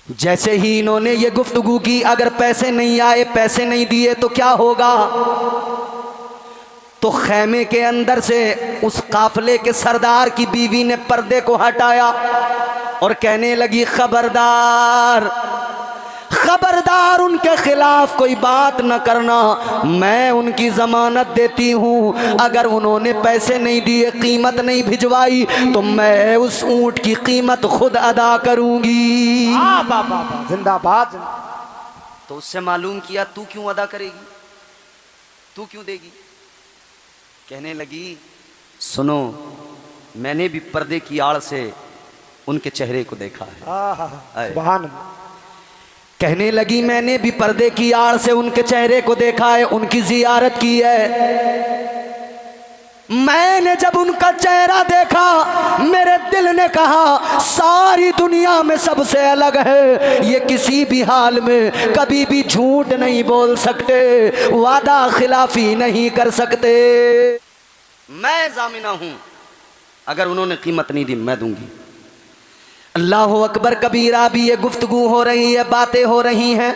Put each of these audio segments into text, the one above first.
जैसे ही इन्होंने ये गुफ्तगू की, अगर पैसे नहीं आए, पैसे नहीं दिए तो क्या होगा, तो खैमे के अंदर से उस काफले के सरदार की बीवी ने पर्दे को हटाया और कहने लगी, खबरदार खबरदार, उनके खिलाफ कोई बात न करना, मैं उनकी जमानत देती हूँ, अगर उन्होंने पैसे नहीं दिए, कीमत नहीं भिजवाई, तो मैं उस ऊंट की कीमत खुद अदा करूंगी। जिंदाबाद। तो उससे मालूम किया, तू क्यों अदा करेगी, तू क्यों देगी। कहने लगी, सुनो, मैंने भी पर्दे की आड़ से उनके चेहरे को देखा है। कहने लगी, मैंने भी पर्दे की आड़ से उनके चेहरे को देखा है, उनकी जियारत की है। मैंने जब उनका चेहरा देखा, मेरे दिल ने कहा, सारी दुनिया में सबसे अलग है, ये किसी भी हाल में कभी भी झूठ नहीं बोल सकते, वादा खिलाफी नहीं कर सकते। मैं जामिना हूं, अगर उन्होंने कीमत नहीं दी मैं दूंगी। अल्लाह अकबर कबीरा। भी ये गुफ्तगू हो रही है, बातें हो रही हैं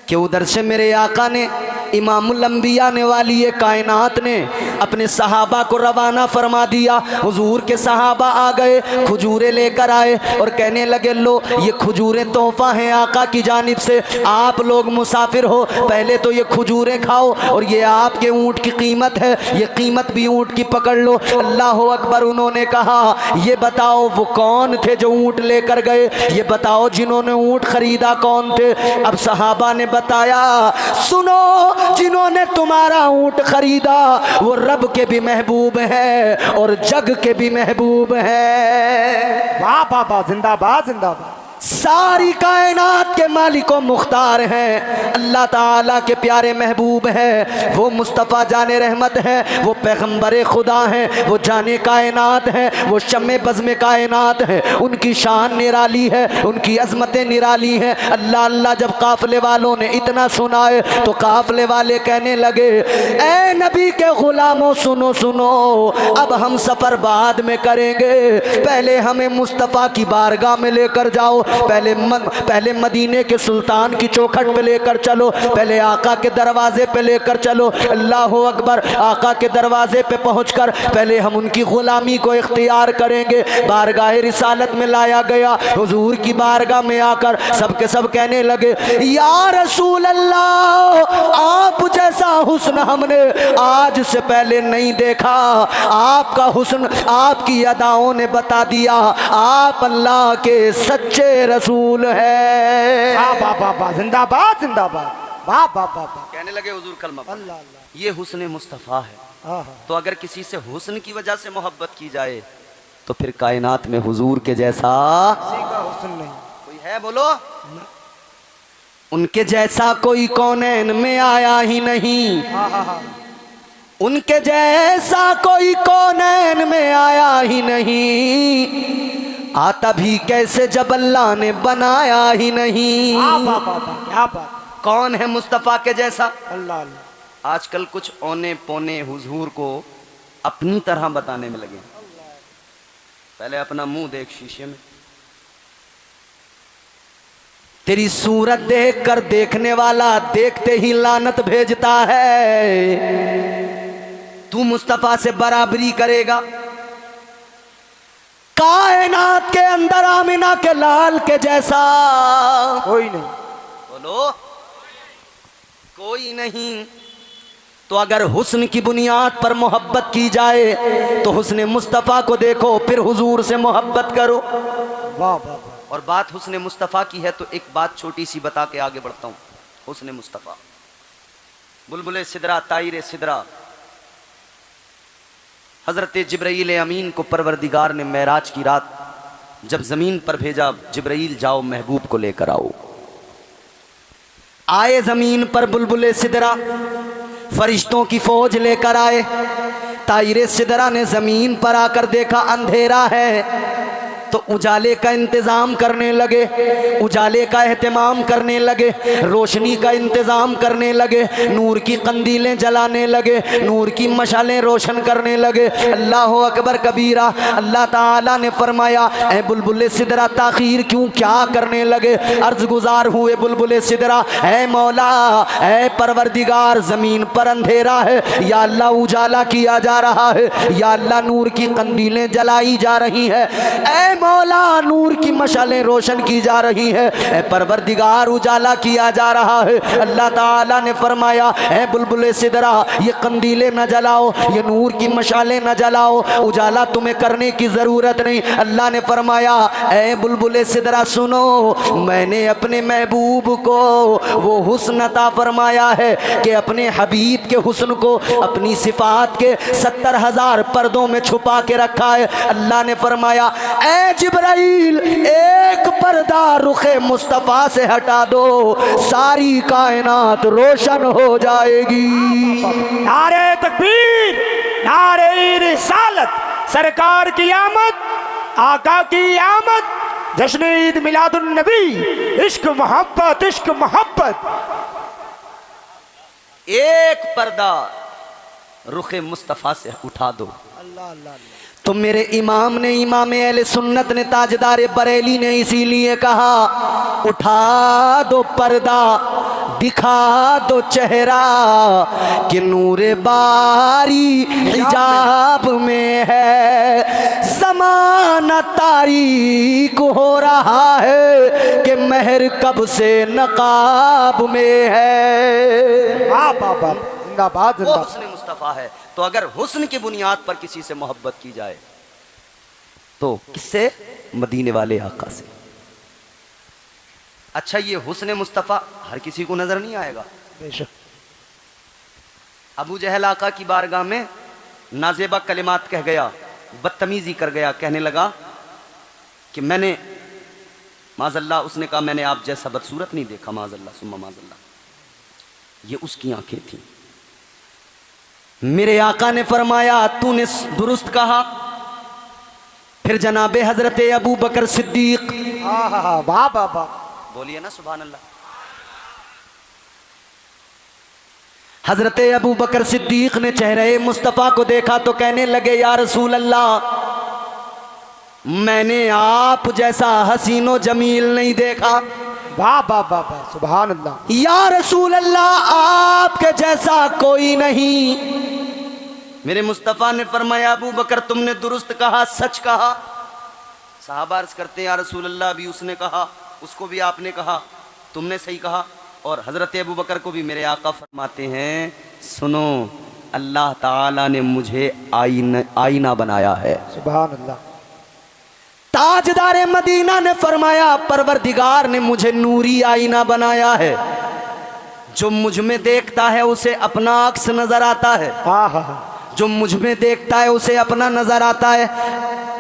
कि उधर से मेरे आका ने, इमामुल अंबिया ने वाली ये कायनात ने अपने सहाबा को रवाना फरमा दिया। हुजूर के सहाबा आ गए, खजूरें लेकर आए और कहने लगे, लो ये खजूरें तोहफा हैं आका की जानिब से, आप लोग मुसाफिर हो, पहले तो ये खजूरें खाओ और ये आपके ऊँट की कीमत है, ये कीमत भी ऊँट की पकड़ लो। अल्लाह अकबर। उन्होंने कहा, ये बताओ वो कौन थे जो ऊँट लेकर गए, ये बताओ जिन्होंने ऊँट खरीदा कौन थे। अब सहाबा ने बताया, सुनो, जिन्होंने तुम्हारा ऊँट खरीदा वो रब के भी महबूब है और जग के भी महबूब है। वाह वाह वाह, जिंदाबाद जिंदाबाद। सारी कायनात के मालिको मुख्तार हैं, अल्लाह ताला के प्यारे महबूब हैं, वो मुस्तफ़ा जाने रहमत है, वो पैगम्बर खुदा हैं, वो जाने कायनात हैं, वो शम्मे बज़्म कायनात हैं, उनकी शान निराली है, उनकी अज़मतें निराली हैं। अल्लाह अल्लाह जब काफ़िले वालों ने इतना सुनाए तो काफ़िले वाले कहने लगे, ए नबी के ग़ुलामों सुनो सुनो, अब हम सफ़र बाद में करेंगे, पहले हमें मुस्तफ़ा की बारगाह में लेकर जाओ, पहले मदीने के सुल्तान की चौखट पे लेकर चलो, पहले आका के दरवाजे पे लेकर चलो। अल्लाह अकबर। आका के दरवाजे पे पहुंचकर पहले हम उनकी गुलामी को इख्तियार करेंगे। बारगाह रिसालत में लाया गया, हुजूर की बारगाह में आकर सबके सब कहने लगे, या रसूल अल्लाह, आप जैसा हुस्न हमने आज से पहले नहीं देखा, आपका हुस्न आपकी अदाओं ने बता दिया, आप अल्लाह के सच्चे रसूल है। जिंदाबाद जिंदाबाद। वाह वाह वाह। कहने लगे हुजूर कलमा, अल्लाह अल्लाह, ये हुस्न मुस्तफ़ा है, तो अगर किसी से हुस्न की वजह से मोहब्बत की जाए तो फिर कायनात में हुजूर के जैसा हुस्न नहीं कोई है, बोलो। उनके जैसा कोई कौनैन में आया ही नहीं, उनके जैसा कोई कौनैन में आया ही नहीं, आता भी कैसे जब अल्लाह ने बनाया ही नहीं। क्या बात। कौन है मुस्तफ़ा के जैसा? अल्लाह अल्लाह। आजकल कुछ औने पौने हुजूर को अपनी तरह बताने में लगे। पहले अपना मुंह देख शीशे में, तेरी सूरत देख कर देखने वाला देखते ही लानत भेजता है, तू मुस्तफ़ा से बराबरी करेगा? कायनात के अंदर आमिना के लाल के जैसा कोई नहीं, बोलो कोई नहीं। तो अगर हुस्न की बुनियाद पर मोहब्बत की जाए तो हुस्न मुस्तफ़ा को देखो, फिर हुजूर से मोहब्बत करो। वाह वाह। और बात हुस्न मुस्तफ़ा की है तो एक बात छोटी सी बता के आगे बढ़ता हूँ। हुस्न मुस्तफ़ा, बुलबुले सिदरा ताइरे सिदरा, हज़रत जिब्राईल अमीन को परवरदिगार ने मेराज की रात जब ज़मीन पर भेजा, जिब्राईल जाओ महबूब को लेकर आओ। आए ज़मीन पर बुलबुले सिदरा, फरिश्तों की फौज लेकर आए। ताइरे सिदरा ने ज़मीन पर आकर देखा अंधेरा है, तो उजाले का इंतज़ाम करने लगे, उजाले का एहतमाम करने लगे, रोशनी का इंतज़ाम करने लगे, नूर की कंदीलें जलाने लगे, नूर की मशालें रोशन करने लगे। अल्लाह अकबर कबीरा। अल्लाह ताला ने फरमाया, ए बुलबुल सिदरा ताखीर क्यों क्या करने लगे? अर्ज गुजार हुए बुलबुल सिदरा, ए मौला, ए परवरदिगार, ज़मीन पर अंधेरा है, या अल्लाह उजाला किया जा रहा है, या अल्लाह नूर की कंदीलें जलाई जा रही है, ए मौला नूर की मशालें रोशन की जा रही है, ए परवरदिगार उजाला किया जा रहा है। अल्लाह ताला ने फरमाया, ए बुलबुल सिदरा ये कंदीलें न जलाओ, ये नूर की मशालें न जलाओ, उजाला तुम्हें करने की ज़रूरत नहीं। अल्लाह ने फरमाया, ए बुलबुल सिदरा सुनो, मैंने अपने महबूब को वो हुस्न अता फरमाया है कि अपने हबीब के हुस्न को अपनी सिफात के 70,000 पर्दों में छुपा के रखा है। अल्लाह ने फरमाया, ए जिब्राइल एक पर्दा रुखे मुस्तफ़ा से हटा दो, सारी कायनात रोशन हो जाएगी। नारे तकबीर, नारे रिसालत, सरकार की आमद, आका की आमद, जश्न ईद मिलादुन नबी, इश्क मोहब्बत, इश्क मोहब्बत। एक पर्दा रुखे मुस्तफ़ा से उठा दो। अल्लाह अल्लाह। तो मेरे इमाम ने, इमाम अहले सुन्नत ने, ताजदार बरेली ने इसीलिए कहा, उठा दो पर्दा, दिखा दो चेहरा कि नूरे बारी हिजाब में है, ज़माना तारीक हो रहा है कि महर कब से नकाब में है। वाह वाह वाह, जिंदाबाद वो जिंदाबाद। हुस्न मुस्तफ़ा है। तो अगर हुस्न की बुनियाद पर किसी से मोहब्बत की जाए तो किससे? मदीने वाले आका से। अच्छा, ये हुस्न मुस्तफ़ा हर किसी को नजर नहीं आएगा। बेशक। अबू जहल आका की बारगाह में नाजेबा कलिमात कह गया, बदतमीजी कर गया, कहने लगा कि मैंने माज़ल्लाह, उसने कहा मैंने आप जैसा बदसूरत नहीं देखा, माज़ल्लाह सुम्मा माज़ल्लाह। ये उसकी आंखें थी। मेरे आका ने फरमाया, तूने दुरुस्त कहा। फिर जनाबे हजरत अबू बकर सिद्दीक, वाह वाह वाह, बोलिए ना सुभान अल्लाह। हजरत अबू बकर सिद्दीक ने चेहरे मुस्तफ़ा को देखा तो कहने लगे, या रसूल अल्लाह, मैंने आप जैसा हसीनो जमील नहीं देखा। वाह वाह वाह वाह, सुभान अल्लाह। या रसूल अल्लाह, आपके जैसा कोई नहीं। मेरे मुस्तफ़ा ने फरमाया, अबू बकर तुमने दुरुस्त कहा, सच कहा। सहाबा अर्ज़ करते हैं, या रसूल अल्लाह, भी उसने कहा, उसको भी आपने कहा, तुमने सही कहा। और हज़रत अबू बकर को भी मेरे आका फरमाते हैं, सुनो, अल्लाह ताला ने मुझे आईना बनाया है। सुभान अल्लाह। ताजदार मदीना ने फरमाया, परवरदिगार ने मुझे नूरी आईना बनाया है, जो मुझ में देखता है उसे अपना अक्स नजर आता है, हाँ हाँ हाँ, जो मुझ में देखता है उसे अपना नजर आता है।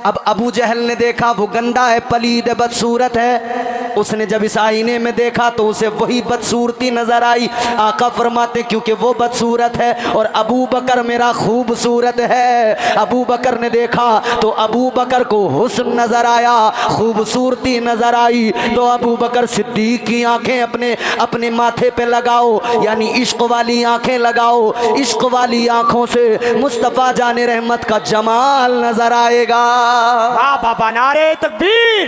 अब अबू जहल ने देखा वो गंदा है, पलीद है, बदसूरत है। उसने जब इस आईने में देखा तो उसे वही बदसूरती नजर आई। आका फरमाते, क्योंकि वो बदसूरत है और अबू बकर मेरा खूबसूरत है। अबू बकर ने देखा तो अबू बकर को हुस्न नजर आया, खूबसूरती नजर आई। तो अबू बकर सिद्दीक की आंखें अपने माथे पे लगाओ, यानी इश्क वाली आंखें लगाओ। इश्क वाली आंखों से मुस्तफ़ा जाने रहमत का जमाल नजर आएगा। वाह बाबा, नारे तकबीर।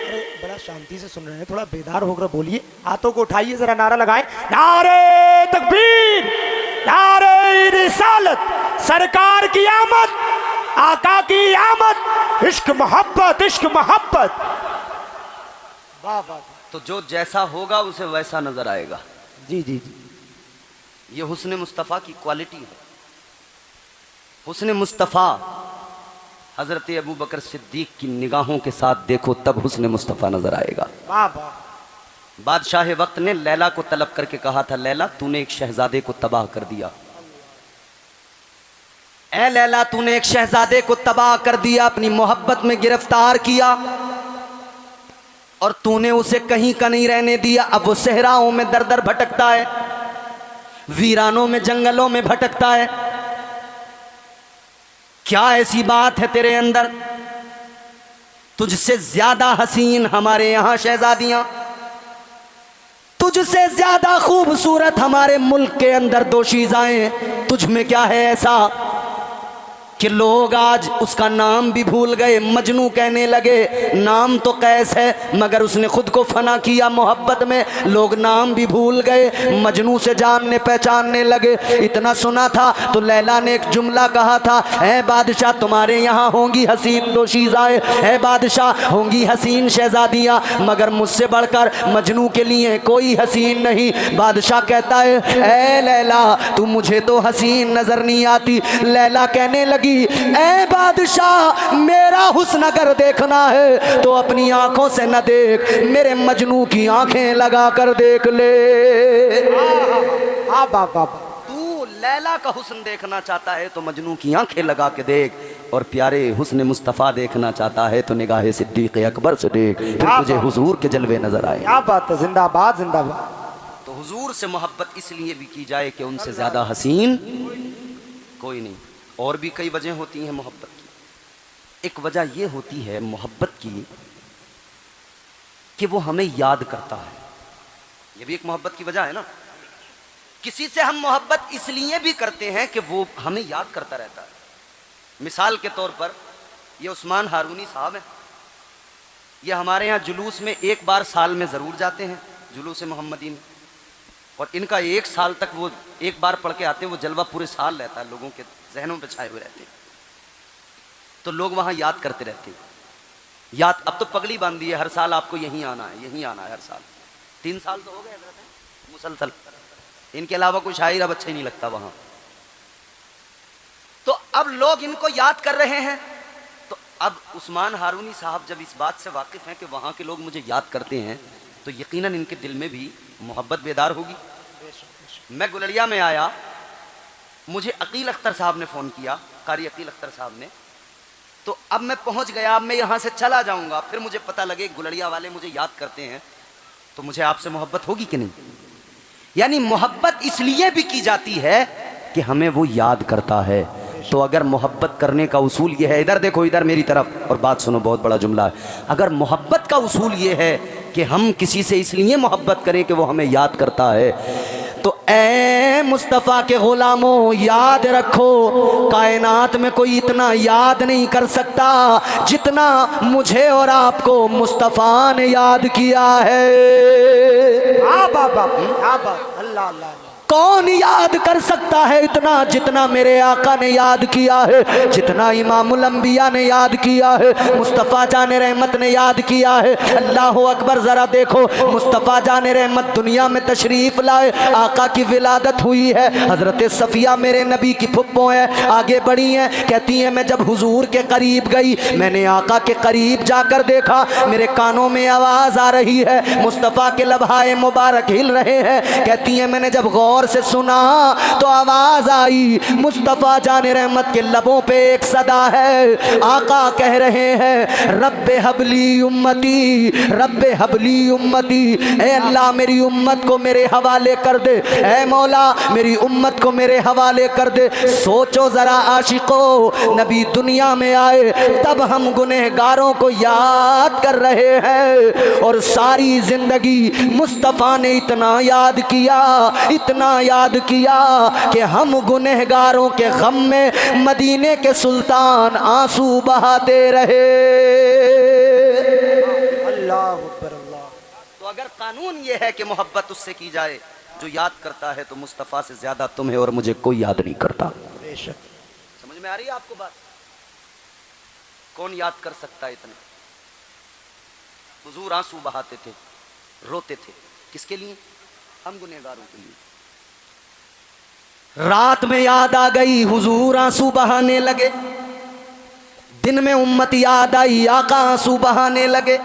अरे बड़ा शांति से सुन रहे हैं, थोड़ा बेदार होकर बोलिए, हाथों को उठाइए, जरा नारा लगाएं, नारे तकबीर, नारे रिसालत, सरकार की आमद, आका की आमद, इश्क मोहब्बत, इश्क मोहब्बत। वाह वाह। तो जो जैसा होगा उसे वैसा नजर आएगा। जी जी जी, ये हुस्न मुस्तफ़ा की क्वालिटी है। हुस्न मुस्तफ़ा हज़रत अबू बकर सिद्दीक की निगाहों के साथ देखो, तब हुस्न मुस्तफ़ा नजर आएगा। वाह वाह। बादशाह वक्त ने लैला को तलब करके कहा था, लैला तूने एक शहजादे को तबाह कर दिया। ए लैला, तूने एक शहजादे को तबाह कर दिया, अपनी मोहब्बत में गिरफ्तार किया और तूने उसे कहीं का नहीं रहने दिया। अब वो सहराओं में दर दर भटकता है, वीरानों में, जंगलों में भटकता है। क्या ऐसी बात है तेरे अंदर? तुझसे ज्यादा हसीन हमारे यहाँ शहजादियां, तुझसे ज्यादा खूबसूरत हमारे मुल्क के अंदर दोशीज़ाएं, तुझ में क्या है ऐसा कि लोग आज उसका नाम भी भूल गए। मजनू कहने लगे, नाम तो कैस है मगर उसने खुद को फना किया मोहब्बत में, लोग नाम भी भूल गए, मजनू से जानने पहचानने लगे। इतना सुना था तो लैला ने एक जुमला कहा था, ऐ बादशाह तुम्हारे यहाँ होंगी हसीन दोशीज़ाएं, ऐ बादशाह होंगी हसीन शहजादियाँ, मगर मुझसे बढ़कर मजनू के लिए कोई हसीन नहीं। बादशाह कहता है, ऐ लैला तू मुझे तो हसीन नजर नहीं आती। लैला कहने लगी, ऐ बादशाह मेरा हुस्न अगर देखना है तो अपनी आंखों से न देख, मेरे मजनू की आंखें लगा कर देख ले। तू लैला का हुस्न देखना चाहता है तो मजनू की आंखें लगा के देख, और प्यारे हुस्न मुस्तफ़ा देखना चाहता है तो निगाहे सिद्दीक़ अकबर से देख, फिर तुझे हुजूर के जलवे नजर आए। क्या बात है, जिंदाबाद जिंदाबाद। तो हुजूर से मोहब्बत इसलिए भी की जाए कि उनसे ज्यादा हसीन कोई नहीं। और भी कई वजह होती हैं मोहब्बत की। एक वजह यह होती है मोहब्बत की कि वो हमें याद करता है, ये भी एक मोहब्बत की वजह है ना। किसी से हम मोहब्बत इसलिए भी करते हैं कि वो हमें याद करता रहता है। मिसाल के तौर पर ये उस्मान हारूनी साहब हैं, ये हमारे यहाँ जुलूस में एक बार साल में ज़रूर जाते हैं, जुलूस मोहम्मदी में, और इनका एक साल तक वो एक बार पढ़ के आते हैं, वो जलवा पूरे साल रहता है, लोगों के जहनों पे छाए हुए रहते हैं, तो लोग वहाँ याद करते रहते हैं। याद अब तो पगड़ी बांध दी है, हर साल आपको यहीं आना है, यहीं आना है हर साल। 3 साल तो हो गए मुसलसल, इनके अलावा कोई शायर अब अच्छा ही नहीं लगता वहाँ। तो अब लोग इनको याद कर रहे हैं, तो अब उस्मान हारूनी साहब जब इस बात से वाकिफ़ हैं कि वहाँ के लोग मुझे याद करते हैं, तो यकीनन इनके दिल में भी मोहब्बत बेदार होगी। मैं गुलरिया में आया, मुझे अकील अख्तर साहब ने फ़ोन किया, कारी अकील अख्तर साहब ने, तो अब मैं पहुंच गया, अब मैं यहाँ से चला जाऊँगा, फिर मुझे पता लगे गुलरिया वाले मुझे याद करते हैं, तो मुझे आपसे मोहब्बत होगी कि नहीं। यानी मोहब्बत इसलिए भी की जाती है कि हमें वो याद करता है। तो अगर मोहब्बत करने का उसूल ये है, इधर देखो, इधर मेरी तरफ, और बात सुनो, बहुत बड़ा जुमला है। अगर मोहब्बत का उसूल ये है कि हम किसी से इसलिए मोहब्बत करें कि वो हमें याद करता है, तो ऐ मुस्तफ़ा के ग़ुलामों याद रखो, कायनात में कोई इतना याद नहीं कर सकता जितना मुझे और आपको मुस्तफ़ा ने याद किया है। अल्लाह अल्लाह। कौन याद कर सकता है इतना जितना मेरे आका ने याद किया है, जितना इमामुल अंबिया ने याद किया है, मुस्तफ़ा जान रहमत ने याद किया है। अल्लाह अकबर, ज़रा देखो, मुस्तफ़ा जान रहमत दुनिया में तशरीफ़ लाए, आका की विलादत हुई है, हज़रत सफ़िया मेरे नबी की फुप्पो है, आगे बढ़ी हैं, कहती हैं मैं जब हुजूर के करीब गई, मैंने आका के करीब जाकर देखा, मेरे कानों में आवाज़ आ रही है, मुस्तफ़ा के लबहाए मुबारक हिल रहे हैं। कहती हैं मैंने जब गौर से सुना तो आवाज आई, मुस्तफ़ा जान रहमत के लबों पे एक सदा है, आका कह रहे हैं रब्बे हबली उम्मती, रब्बे हबली उम्मती, ए अल्लाह मेरी उम्मत को मेरे हवाले कर दे, ए मौला मेरी उम्मत को मेरे हवाले कर दे। सोचो ज़रा आशिको, नबी दुनिया में आए तब हम गुनहगारों को याद कर रहे हैं, और सारी जिंदगी मुस्तफ़ा ने इतना याद किया, इतना याद किया कि हम गुनहगारों के गम में मदीने के सुल्तान आंसू बहाते रहे। अल्लाह अकबर अल्लाह। तो अगर कानून ये है कि मोहब्बत उससे की जाए जो याद करता है, तो मुस्तफ़ा से ज्यादा तुम्हें और मुझे कोई याद नहीं करता। बेशक। समझ में आ रही है आपको बात? कौन याद कर सकता है इतना? हुजूर आंसू बहाते थे, रोते थे, किसके लिए? हम गुनहगारों के लिए। रात में याद आ गई, हुजूर आंसू बहाने लगे, दिन में उम्मत याद आई, आका आंसू बहाने लगे।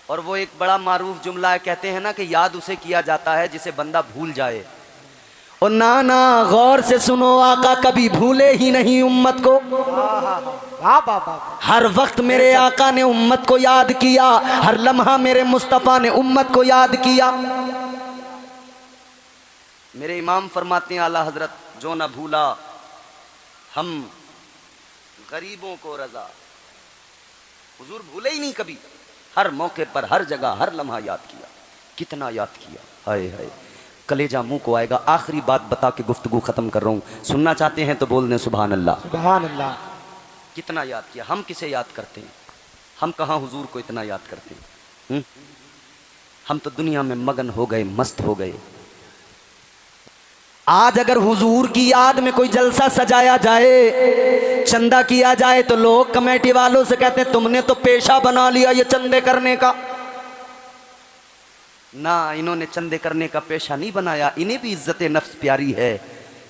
और वो एक बड़ा मारूफ जुमला है, कहते हैं ना कि याद उसे किया जाता है जिसे बंदा भूल जाए। और ना गौर से सुनो, आका कभी भूले ही नहीं उम्मत को। हर वक्त मेरे आका ने उम्मत को याद किया, हर लम्हा मेरे मुस्तफ़ा ने उम्मत को याद किया। मेरे इमाम फरमाते हैं आला हजरत, जो न भूला हम गरीबों को रजा, हुजूर भूले ही नहीं कभी, हर मौके पर, हर जगह, हर लम्हा याद किया। कितना याद किया, हाय हाय, कलेजा मुंह को आएगा। आखिरी बात बता के गुफ्तगू खत्म कर रहा हूँ, सुनना चाहते हैं तो बोल दें सुभान अल्लाह। सुभान अल्लाह। कितना याद किया। हम किसे याद करते हैं? हम कहाँ हुजूर को इतना याद करते हैं? हम तो दुनिया में मगन हो गए, मस्त हो गए। आज अगर हुजूर की याद में कोई जलसा सजाया जाए, चंदा किया जाए, तो लोग कमेटी वालों से कहते हैं तुमने तो पेशा बना लिया ये चंदे करने का। ना, इन्होंने चंदे करने का पेशा नहीं बनाया, इन्हें भी इज्जत नफ्स प्यारी है,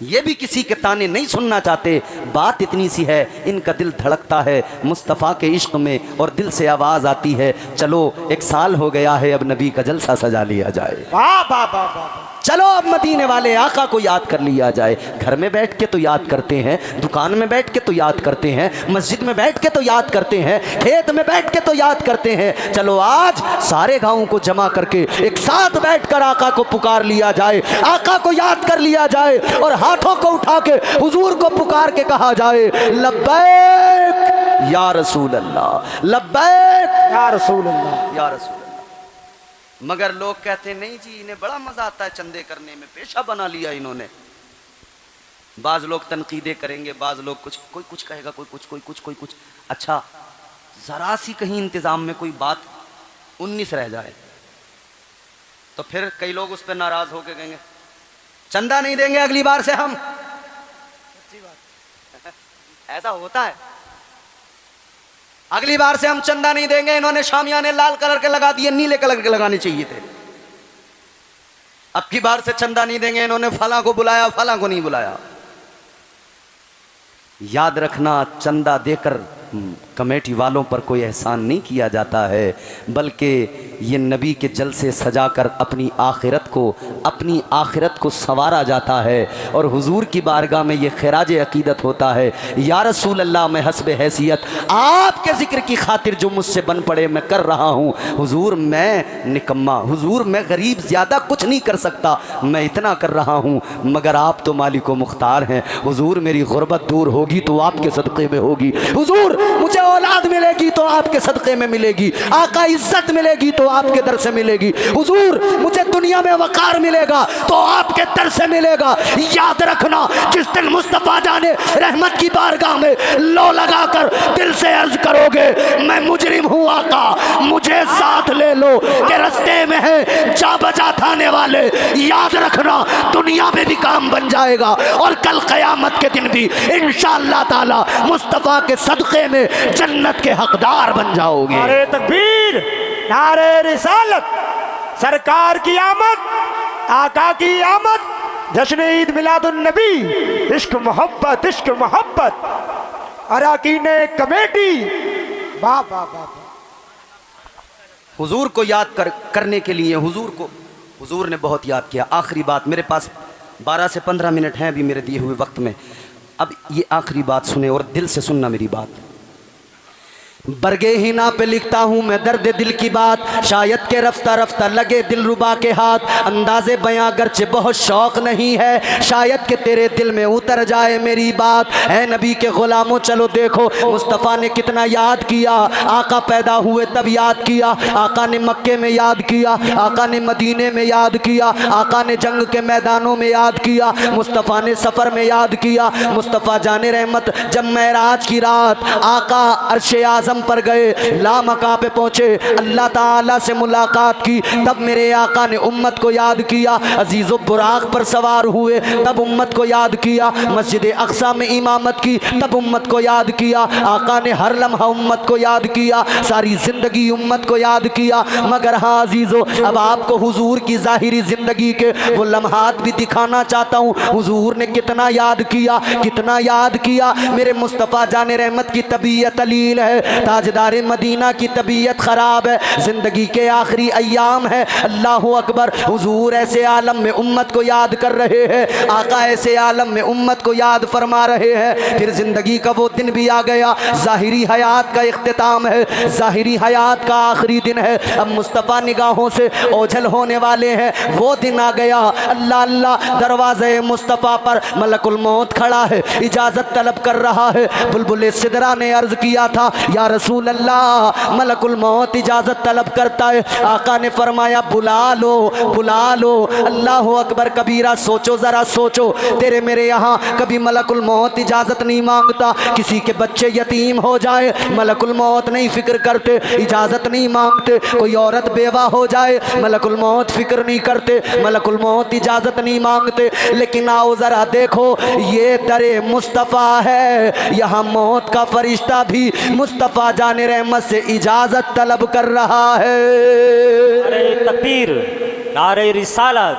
ये भी किसी के ताने नहीं सुनना चाहते। बात इतनी सी है, इनका दिल धड़कता है मुस्तफ़ा के इश्क में और दिल से आवाज़ आती है, चलो 1 साल हो गया है, अब नबी का जलसा सजा लिया जाए। वाह वाह वाह वाह। चलो अब मदीने वाले आका को याद कर लिया जाए। घर में बैठ के तो याद करते हैं, दुकान में बैठ के तो याद करते हैं, मस्जिद में बैठ के तो याद करते हैं, खेत में बैठ के तो याद करते हैं। चलो आज सारे गाँव को जमा करके एक साथ बैठकर आका को पुकार लिया जाए, आका को याद कर लिया जाए और हाथों को उठा के हुजूर को पुकार के कहा जाए, लब्बैक या रसूल अल्लाह, लब्बैक या रसूल अल्लाह, या रसूल। मगर लोग कहते नहीं जी, इन्हें बड़ा मजा आता है चंदे करने में, पेशा बना लिया इन्होंने। बाज लोग तनकीदे करेंगे, बाज लोग कोई कुछ कहेगा, कोई कुछ। अच्छा, जरा सी कहीं इंतजाम में कोई बात 19 रह जाए तो फिर कई लोग उस पर नाराज होकर कहेंगे चंदा नहीं देंगे अगली बार से हम। सच्ची बात ऐसा होता है, अगली बार से हम चंदा नहीं देंगे। इन्होंने शामियाने लाल कलर के लगा दिए, नीले कलर के लगाने चाहिए थे। अब की बार से चंदा नहीं देंगे, इन्होंने फला को बुलाया, फला को नहीं बुलाया। याद रखना, चंदा देकर कमेटी वालों पर कोई एहसान नहीं किया जाता है, बल्कि ये नबी के जलसे सजाकर अपनी आखिरत को संवारा जाता है। और हुजूर की बारगाह में ये खिराज अकीदत होता है, या रसूल अल्लाह, मैं हस्बे हैसियत आपके ज़िक्र की खातिर जो मुझसे बन पड़े मैं कर रहा हूँ। हुजूर मैं निकम्मा, हुजूर मैं गरीब, ज़्यादा कुछ नहीं कर सकता, मैं इतना कर रहा हूँ, मगर आप तो मालिक व मुख्तार हैं। हुजूर मेरी गुर्बत दूर होगी तो आपके सदक़े में होगी, हुजूर मुझे औलाद मिलेगी तो आपके सदक़े में मिलेगी, आका इज्जत मिलेगी तो आपके दर से मिलेगी, हुजूर मुझे दुनिया में वक़ार मिलेगा तो आपके दर से मिलेगा। याद रखना, जिस दिन मुस्तफ़ा जाने रहमत की बारगाह में लो लगाकर दिल से अर्ज करोगे मैं मुजरिम हूँ आका, मुझे साथ ले लो कि रस्ते में है जा बजा थाने वाले, याद रखना दुनिया में भी काम बन जाएगा और कल क़यामत के दिन भी इंशाअल्लाह ताला मुस्तफ़ा के सदक़े में जन्नत के हकदार बन जाओगे। नारे तकबीर, नारे रिसालत, सरकार की आमद, आका की आमद, जश्न ईद मिलादुन नबी, इश्क मोहब्बत, इश्क मोहब्बत, अराकीन कमेटी। वाह वाह वाह। हुजूर को याद करने के लिए हुजूर ने बहुत याद किया। आखिरी बात, मेरे पास 12 से 15 मिनट हैं अभी मेरे दिए हुए वक्त में। अब ये आखिरी बात सुने और दिल से सुनना मेरी बात। बरगे हिना पे लिखता हूँ मैं दर्द दिल की बात, शायद के रफ्ता रफ्ता लगे दिल रुबा के हाथ, अंदाज़े बयां गर्चे बहुत शौक़ नहीं है, शायद के तेरे दिल में उतर जाए मेरी बात। है नबी के ग़ुलामों चलो देखो मुस्तफ़ा ने कितना याद किया। आका पैदा हुए तब याद किया, आका ने मक्के में याद किया, आका ने मदीने में याद किया, आका ने जंग के मैदानों में याद किया, मुस्तफ़ा ने सफ़र में याद किया। मुस्तफ़ा जाने रहमत जब मेराज की रात आका अर्शे आज़म पर गए, लामका पे पहुंचे, अल्लाह ताला से मुलाकात की, तब मेरे आका ने उम्मत को याद किया। अजीज़ो बुराक पर सवार हुए तब उम्मत को याद किया, मस्जिद अक्सा में इमामत की तब उम्मत को याद किया। आका ने हर लम्हा उम्मत को याद किया, सारी ज़िंदगी उम्मत को याद किया। मगर हाँ अजीज़ो, अब आपको हुजूर की ज़ाहिरी ज़िंदगी के वो लम्हात भी दिखाना चाहता हूँ। हुजूर ने कितना याद किया, कितना याद किया। मेरे मुस्तफ़ा जाने रहमत की तबीयत अलील है, ताजदार मदीना की तबीयत ख़राब है, ज़िंदगी के आखिरी अय्याम है। अल्लाह अकबर, हुजूर ऐसे आलम में उम्मत को याद कर रहे हैं, आका ऐसे आलम में उम्मत को याद फरमा रहे हैं। फिर ज़िंदगी का वो दिन भी आ गया, ज़ाहिरी हयात का इख्तिताम है, ज़ाहिरी हयात का आखिरी दिन है। अब मुस्तफ़ा निगाहों से ओझल होने वाले हैं, वो दिन आ गया। अल्लाह अल्लाह, दरवाज़े मुस्तफ़ा पर मलकुल मौत खड़ा है, इजाज़त तलब कर रहा है। बुलबुल सिदरा ने अर्ज़ किया था, या रसूल अल्लाह, मलकुल मौत इजाज़त तलब करता है। आका ने फरमाया बुला लो, बुला लो। अल्लाह अकबर कबीरा। सोचो ज़रा सोचो, तेरे मेरे यहाँ कभी मलकुल मौत इजाज़त नहीं मांगता। किसी के बच्चे यतीम हो जाए, मलकुल मौत नहीं फिक्र करते, इजाज़त नहीं मांगते। कोई औरत बेवा हो जाए, मलकुल मौत फिक्र नहीं करते, मलकुल मौत इजाज़त नहीं मांगते। लेकिन आओ ज़रा देखो, ये दरे मुस्तफ़ा है, यहाँ मौत का फरिश्ता भी मुस्तफ़ा जाने रहमत से इजाज़त तलब कर रहा है। नारे तकबीर, नारे रिसालत,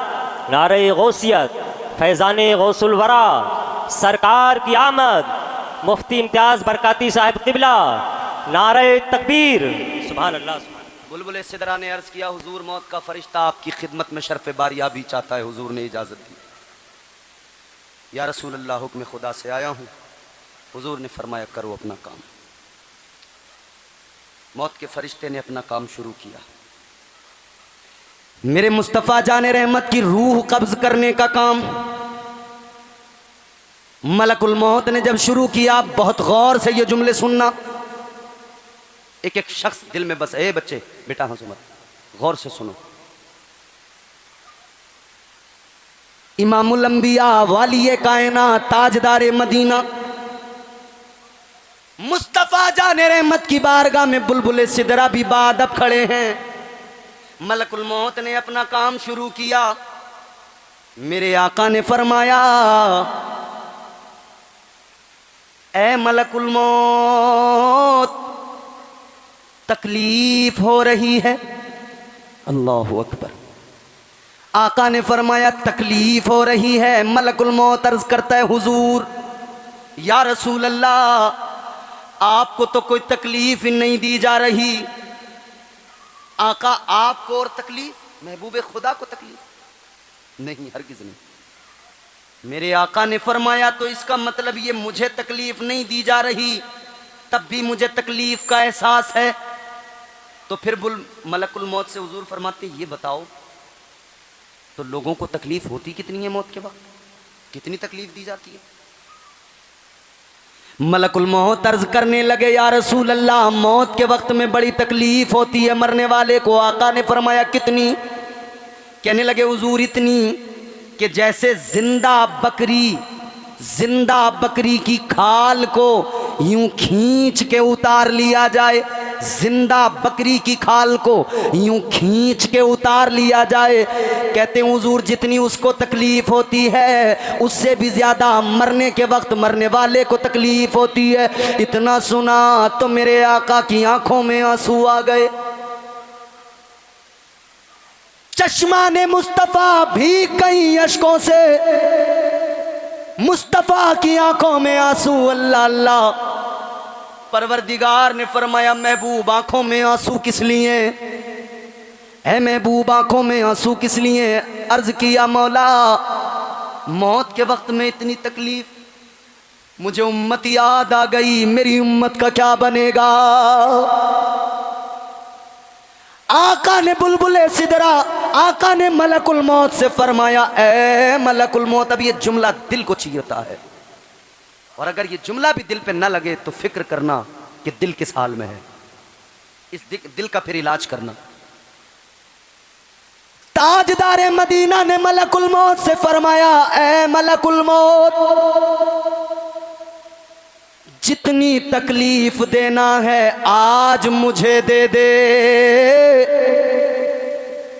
नारे गौसियत, फैज़ाने गौसुल वरा, सरकार की आमद, मुफ्ती इम्तियाज़ बरकाती साहिब क़िबला, नारे तकबीर। सुभान अल्लाह। बुलबुल सिदरा ने अर्ज़ किया, हुजूर मौत का फरिश्ता आपकी खिदमत में शर्फ़ बारियाबी चाहता है। हुजूर ने इजाज़त दी। या रसूल अल्लाह, हुक्म खुदा से आया हूँ। हुजूर ने फरमाया करो अपना काम। मौत के फरिश्ते ने अपना काम शुरू किया। मेरे मुस्तफ़ा जाने रहमत की रूह कब्ज करने का काम मलकुल मौत ने जब शुरू किया, बहुत गौर से ये जुमले सुनना। एक एक शख्स दिल में बस, ए बच्चे बेटा हंसो मत, गौर से सुनो। इमामुल अंबिया, वालिए कायनात, ताजदारे मदीना, मुस्तफ़ा जाने रहमत की बारगाह में बुलबुल सिदरा भी बादब खड़े हैं। मलकुल मौत ने अपना काम शुरू किया। मेरे आका ने फरमाया, ए मलकुल मौत, तकलीफ हो रही है। अल्लाह अकबर। आका ने फरमाया तकलीफ हो रही है। मलकुल मौत अर्ज करता है, हुजूर या रसूल अल्लाह, आपको तो कोई तकलीफ ही नहीं दी जा रही। आका आपको और तकलीफ, महबूब खुदा को तकलीफ नहीं, हरगिज़ नहीं। मेरे आका ने फरमाया तो इसका मतलब ये मुझे तकलीफ नहीं दी जा रही, तब भी मुझे तकलीफ का एहसास है। तो फिर मलकुल मौत से हुजूर फरमाते, ये बताओ तो लोगों को तकलीफ होती कितनी है मौत के वक्त, कितनी तकलीफ दी जाती है। मलकुल मौत अर्ज करने लगे, या रसूल अल्लाह, मौत के वक्त में बड़ी तकलीफ होती है मरने वाले को। आका ने फरमाया कितनी? कहने लगे हुजूर इतनी कि जैसे जिंदा बकरी की खाल को यूं खींच के उतार लिया जाए, जिंदा बकरी की खाल को यूं खींच के उतार लिया जाए। कहते हैं हुजूर जितनी उसको तकलीफ होती है, उससे भी ज्यादा मरने के वक्त मरने वाले को तकलीफ होती है। इतना सुना तो मेरे आका की आंखों में आंसू आ गए। चश्मा ने मुस्तफा भी कई अश्कों से, मुस्तफा की आंखों में आंसू। अल्लाह अल्लाह। परवरदिगार ने फरमाया, महबूब आंखों में आंसू किस लिए है? महबूब आंखों में आंसू किस लिए? अर्ज किया, मौला मौत के वक्त में इतनी तकलीफ, मुझे उम्मत याद आ गई, मेरी उम्मत का क्या बनेगा। आका ने बुलबुले सिदरा, आका ने मलकुल मौत से फरमाया, ए मलकुल मौत, अब ये जुमला दिल को चीरता है, और अगर ये जुमला भी दिल पे ना लगे तो फिक्र करना कि दिल किस हाल में है, इस दिल का फिर इलाज करना। ताजदारे मदीना ने मलकुल मौत से फरमाया, ए मलकुल मौत, जितनी तकलीफ देना है आज मुझे दे दे,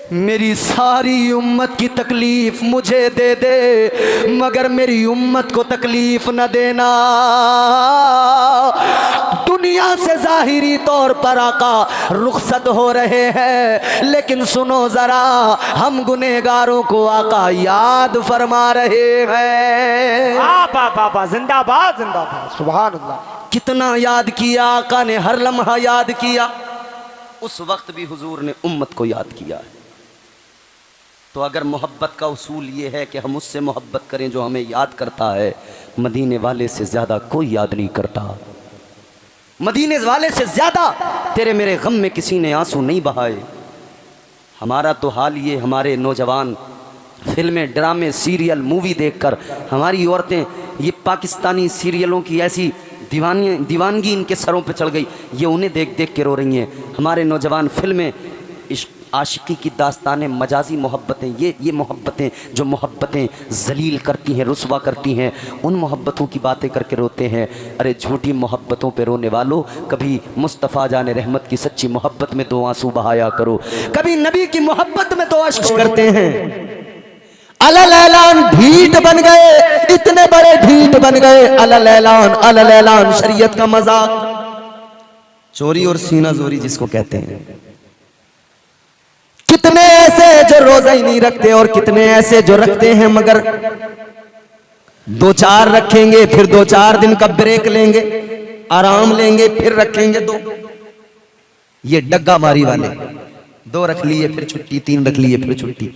मेरी सारी उम्मत की तकलीफ मुझे दे दे, मगर मेरी उम्मत को तकलीफ न देना। दुनिया से जाहिरी तौर पर आका रुखसत हो रहे हैं, लेकिन सुनो जरा, हम गुनहगारों को आका याद फरमा रहे हैं। जिंदाबाद जिंदाबाद, सुभान अल्लाह। कितना याद किया आका ने, हर लम्हा याद किया। उस वक्त भी हुजूर ने उम्मत को याद किया है। तो अगर मोहब्बत का उसूल ये है कि हम उससे मोहब्बत करें जो हमें याद करता है, मदीने वाले से ज़्यादा कोई याद नहीं करता। मदीने वाले से ज़्यादा तेरे मेरे गम में किसी ने आंसू नहीं बहाए। हमारा तो हाल ये, हमारे नौजवान फिल्में, ड्रामे, सीरियल, मूवी देखकर, हमारी औरतें ये पाकिस्तानी सीरियलों की ऐसी दीवानगी इनके सरों पे चढ़ गई, ये उन्हें देख देख के रो रही हैं। हमारे नौजवान फिल्में इश्क आशिकी की दास्तानें, मजाजी मोहब्बतें, ये मोहब्बतें जो मोहब्बतें जलील करती हैं, रुसवा करती हैं, उन मोहब्बतों की बातें करके रोते हैं। अरे झूठी मोहब्बतों पे रोने वालों, कभी मुस्तफ़ा जाने रहमत की सच्ची मोहब्बत में दो आंसू बहाया करो, कभी नबी की मोहब्बत में दो अश्क करते हैं। अलल ऐलान ढीठ बन गए, इतने बड़े ढीठ बन गए। अलल ऐलान शरीयत का मजाक, चोरी और सीना जोरी जिसको कहते हैं। कितने ऐसे जो रोजा ही नहीं रखते और कितने ऐसे जो रखते हैं मगर 2-4 रखेंगे, फिर 2-4 दिन का ब्रेक लेंगे, आराम लेंगे, फिर रखेंगे 2। ये डग्गा मारी वाले 2 रख लिए फिर छुट्टी, 3 रख लिए फिर छुट्टी।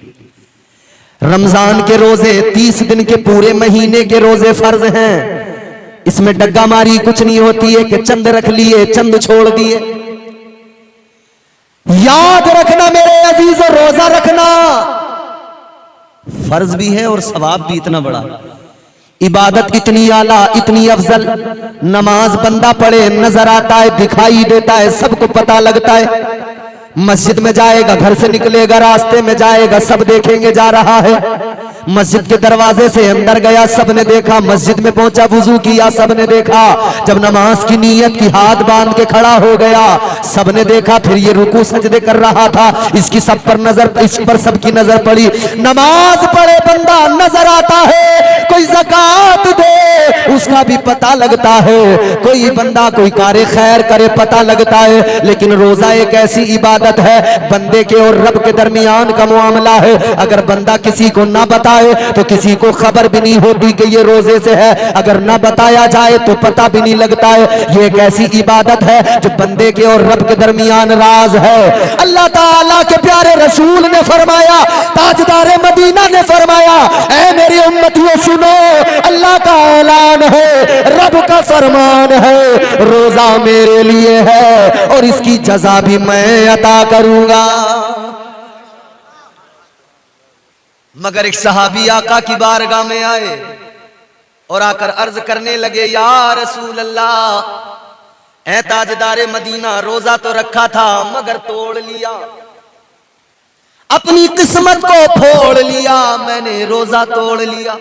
रमजान के रोजे 30 दिन के पूरे महीने के रोजे फर्ज हैं। इसमें डग्गा मारी कुछ नहीं होती है कि चंद रख लिए, चंद छोड़ दिए। याद रखना मेरे अजीजों, रोजा रखना फर्ज भी है और सवाब भी इतना बड़ा। इबादत इतनी आला, इतनी अफजल। नमाज बंदा पढ़े, नजर आता है, दिखाई देता है, सबको पता लगता है। मस्जिद में जाएगा, घर से निकलेगा, रास्ते में जाएगा, सब देखेंगे जा रहा है। मस्जिद के दरवाजे से अंदर गया, सबने देखा। मस्जिद में पहुंचा, वुजू किया, सबने देखा। जब नमाज की नीयत की हाथ बांध के खड़ा हो गया, सबने देखा। फिर ये रुकू सजदे कर रहा था, इसकी सब पर नजर, इस पर सबकी नजर पड़ी। नमाज पढ़े बंदा नजर आता है, कोई ज़कात दे उसका भी पता लगता है, कोई बंदा कोई कार्य खैर करे पता लगता है। लेकिन रोजा एक ऐसी इबादत है, बंदे के और रब के दरमियान का मामला है। अगर बंदा किसी को ना बताए तो किसी को खबर भी नहीं होती कि ये रोजे से है, अगर ना बताया जाए तो पता भी नहीं लगता है। ये एक ऐसी इबादत है जो बंदे के और रब के दरमियान राज है। अल्लाह ताला के प्यारे रसूल ने फरमाया, ताजदारे मदीना ने फरमाया, ऐ मेरी उम्मतियों सुनो, अल्लाह का ऐलान है, रब का फरमान है, रोजा मेरे लिए है और इसकी जजा भी मैं अता करूंगा। मगर एक सहाबी आका की बारगाह में आए और आकर अर्ज करने लगे, या रसूल अल्लाह, ऐ ताजदारे मदीना, रोजा तो रखा था मगर तोड़ लिया, अपनी किस्मत को फोड़ लिया, मैंने रोजा तोड़ लिया।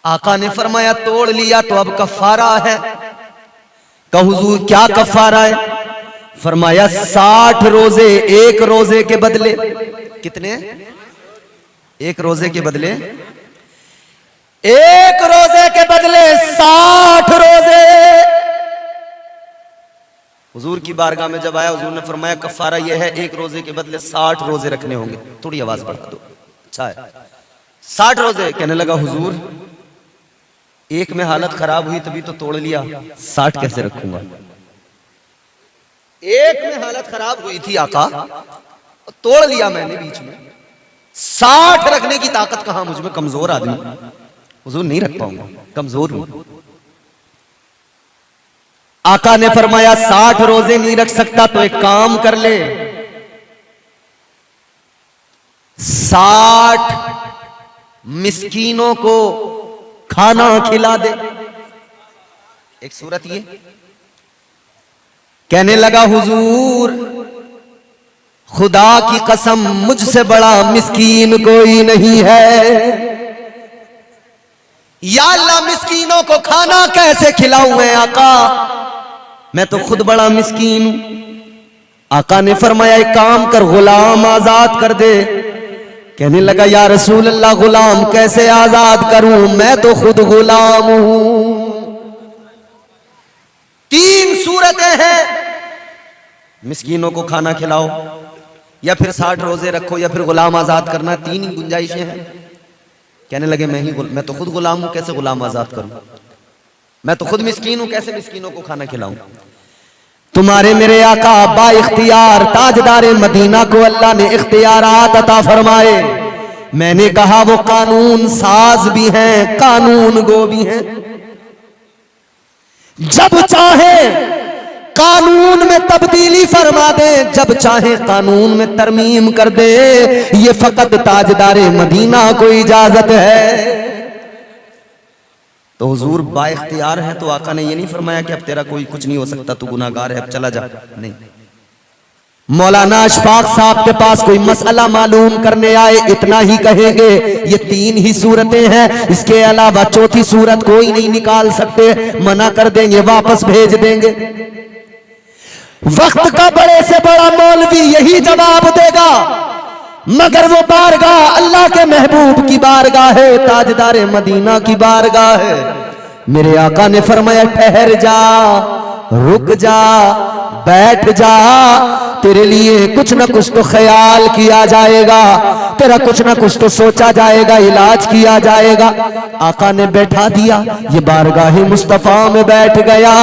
आका ने फरमाया, तोड़ लिया तो अब कफारा है। कहा हुजूर क्या कफारा है? फरमाया 60 रोजे, एक रोजे के बदले। कितने? एक रोजे के बदले, एक रोजे के बदले 60 रोजे। हुजूर की बारगाह में जब आया, हुजूर ने फरमाया कफारा यह है, एक रोजे के बदले 60 रोजे रखने होंगे। थोड़ी आवाज बढ़ा दो, अच्छा है। 60 रोजे। कहने लगा हुजूर, एक में हालत खराब हुई तभी तो तोड़ लिया, 60 कैसे रखूंगा? एक में हालत खराब हुई थी आका, तोड़ लिया मैंने बीच में। 60 रखने की ताकत कहां मुझ में, कमजोर आदमी। हुजूर नहीं रख पाऊंगा, कमजोर हूं। आका ने फरमाया 60 रोजे नहीं रख सकता तो एक काम कर ले, 60 मिस्कीनों को खाना खिला दे। एक सूरत ये। कहने लगा हुजूर, खुदा की कसम मुझसे बड़ा मिस्कीन कोई नहीं है। या अल्लाह, मिस्कीनों को खाना कैसे खिलाऊं मैं आका, मैं तो खुद बड़ा मिस्कीन हूं। आका ने फरमाया एक काम कर, गुलाम आजाद कर दे। कहने लगा या रसूल अल्लाह, गुलाम कैसे आजाद करूं, मैं तो खुद गुलाम हूं। 3 सूरतें हैं, मिस्कीनों को खाना खिलाओ, या फिर 60 रोजे रखो, या फिर गुलाम आजाद करना। 3 ही गुंजाइशें हैं। कहने लगे मैं तो खुद गुलाम हूं, कैसे गुलाम आजाद करूं? मैं तो खुद मिस्कीन हूं, कैसे मिस्कीनों को खाना खिलाऊं? तुम्हारे मेरे आका बा इख्तियार ताजदारे मदीना को अल्लाह ने इख्तियारात अता फरमाए। मैंने कहा वो कानून साज भी हैं, कानून गो भी हैं। जब चाहे कानून में तब्दीली फरमा दे, जब चाहे कानून में तरमीम कर दे, ये फकत ताजदारे मदीना को इजाजत है। तो हुजूर बाइख्तियार है, तो आका ने ये नहीं फरमाया कि अब तेरा कोई कुछ नहीं हो सकता, तू गुनाहगार है, अब चला जा। नहीं, मौलाना अशफाक साहब के पास कोई मसला मालूम करने आए, इतना ही कहेंगे ये 3 ही सूरतें हैं, इसके अलावा चौथी सूरत कोई नहीं निकाल सकते, मना कर देंगे, वापस भेज देंगे। वक्त का बड़े से बड़ा मौलवी यही जवाब देगा, मगर वो बारगाह अल्लाह के महबूब की बारगाह है, ताजदार मदीना की बारगाह है। मेरे आका ने फरमाया ठहर जा, रुक जा, बैठ जा, तेरे लिए कुछ ना कुछ तो ख्याल किया जाएगा, तेरा कुछ ना कुछ तो सोचा जाएगा, इलाज किया जाएगा। आका ने बैठा दिया, ये बारगाह मुस्तफा में बैठ गया।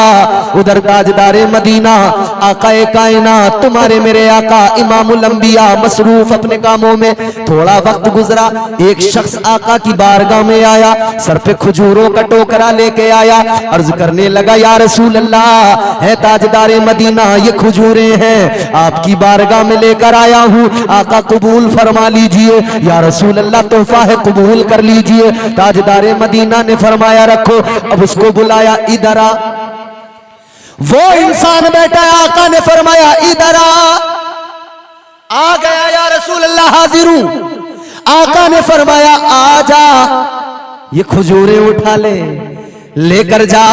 उधर ताजदारे मदीना आकाए कायनात तुम्हारे मेरे आका इमामुल अंबिया मसरूफ अपने कामों में। थोड़ा वक्त गुजरा, एक शख्स आका की बारगाह में आया, सर पे खजूरों का टोकरा लेके आया, अर्ज करने लगा या रसूल अल्लाह, है ताजदारे मदीना, ये खजूरें हैं आपकी बारगाह में लेकर आया हूँ, आका कबूल फरमा लीजिए। या रसूल अल्लाह तोहफा है, कबूल कर लीजिए। ताजदारे मदीना ने फरमाया रखो। अब उसको बुलाया, इधर आ। वो इंसान बैठा है, आका ने फरमाया इधर आ गया, या रसूल अल्लाह हाजिर हूं। आका ने फरमाया आ जा, ये खजूरें उठा ले, लेकर जा,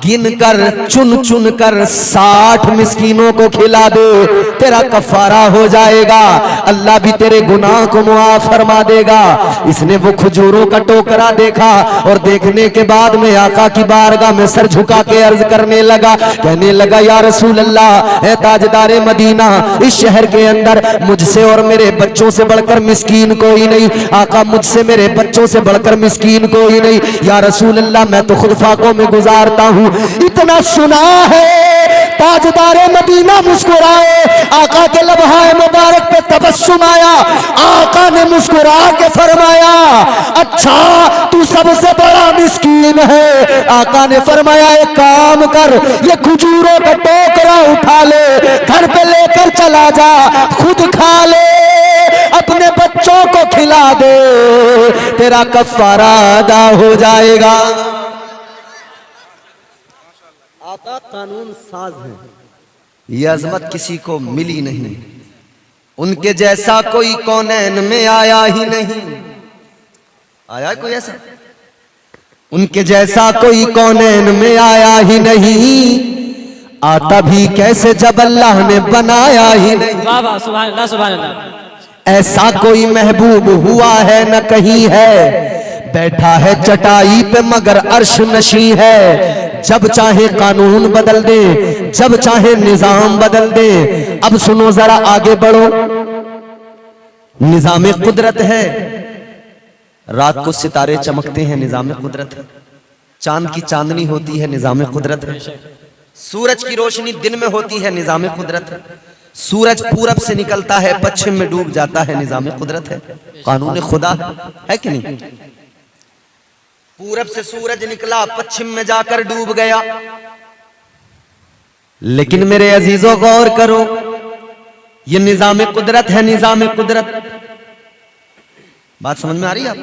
गिन कर चुन चुन कर 60 मिस्कीनों को खिला दे, तेरा कफारा हो जाएगा, अल्लाह भी तेरे गुनाह को मुआफ फरमा देगा। इसने वो खजूरों का टोकरा देखा और देखने के बाद में आका की बारगाह में सर झुका के अर्ज करने लगा, कहने लगा या रसूल अल्लाह, है ताजदारे मदीना, इस शहर के अंदर मुझसे और मेरे बच्चों से बढ़कर मिस्कीन कोई नहीं। आका मुझसे मेरे बच्चों से बढ़कर मिस्कीन कोई नहीं। या रसूल अल्लाह मैं तो खुद फाकों में गुजारता हूँ। इतना सुना है, ताजदारे मदीना मुस्कुराए, आका के लम्हाए मुबारक पे तबस्सुम आया। आका ने मुस्कुरा के फरमाया अच्छा तू सबसे बड़ा मिस्कीन है। आका ने फरमाया एक काम कर, ये खजूरों का टोकरा उठा ले, घर पे लेकर चला जा, खुद खा ले, अपने बच्चों को खिला दे, तेरा कफारा अदा हो जाएगा। आका कानून साज है, ये अजमत किसी को मिली नहीं, उनके जैसा कोई कौनैन में आया ही नहीं। आया कोई ऐसा? उनके जैसा कोई कौनैन में आया ही नहीं, आता भी कैसे जब अल्लाह ने बनाया ही नहीं। वाह वाह, सुभान अल्लाह, सुभान अल्लाह। ऐसा कोई महबूब हुआ है न कहीं है, बैठा है चटाई पे मगर अर्श नशी है। जब चाहे कानून बदल दे, जब चाहे निजाम बदल दे। अब सुनो जरा आगे बढ़ो, निजाम कुदरत है, रात को सितारे चमकते हैं, निजाम कुदरत है। चांद की चांदनी होती है, निजाम कुदरत है। सूरज की रोशनी दिन में होती है, निजाम कुदरत है। सूरज पूरब से निकलता है, पश्चिम में डूब जाता है, निजाम कुदरत है, कानून खुदा है कि नहीं। पूरब से सूरज निकला, पश्चिम में जाकर डूब गया। लेकिन मेरे अजीजों गौर करो, ये निजाम कुदरत है, निजाम कुदरत। बात समझ में आ रही है आप?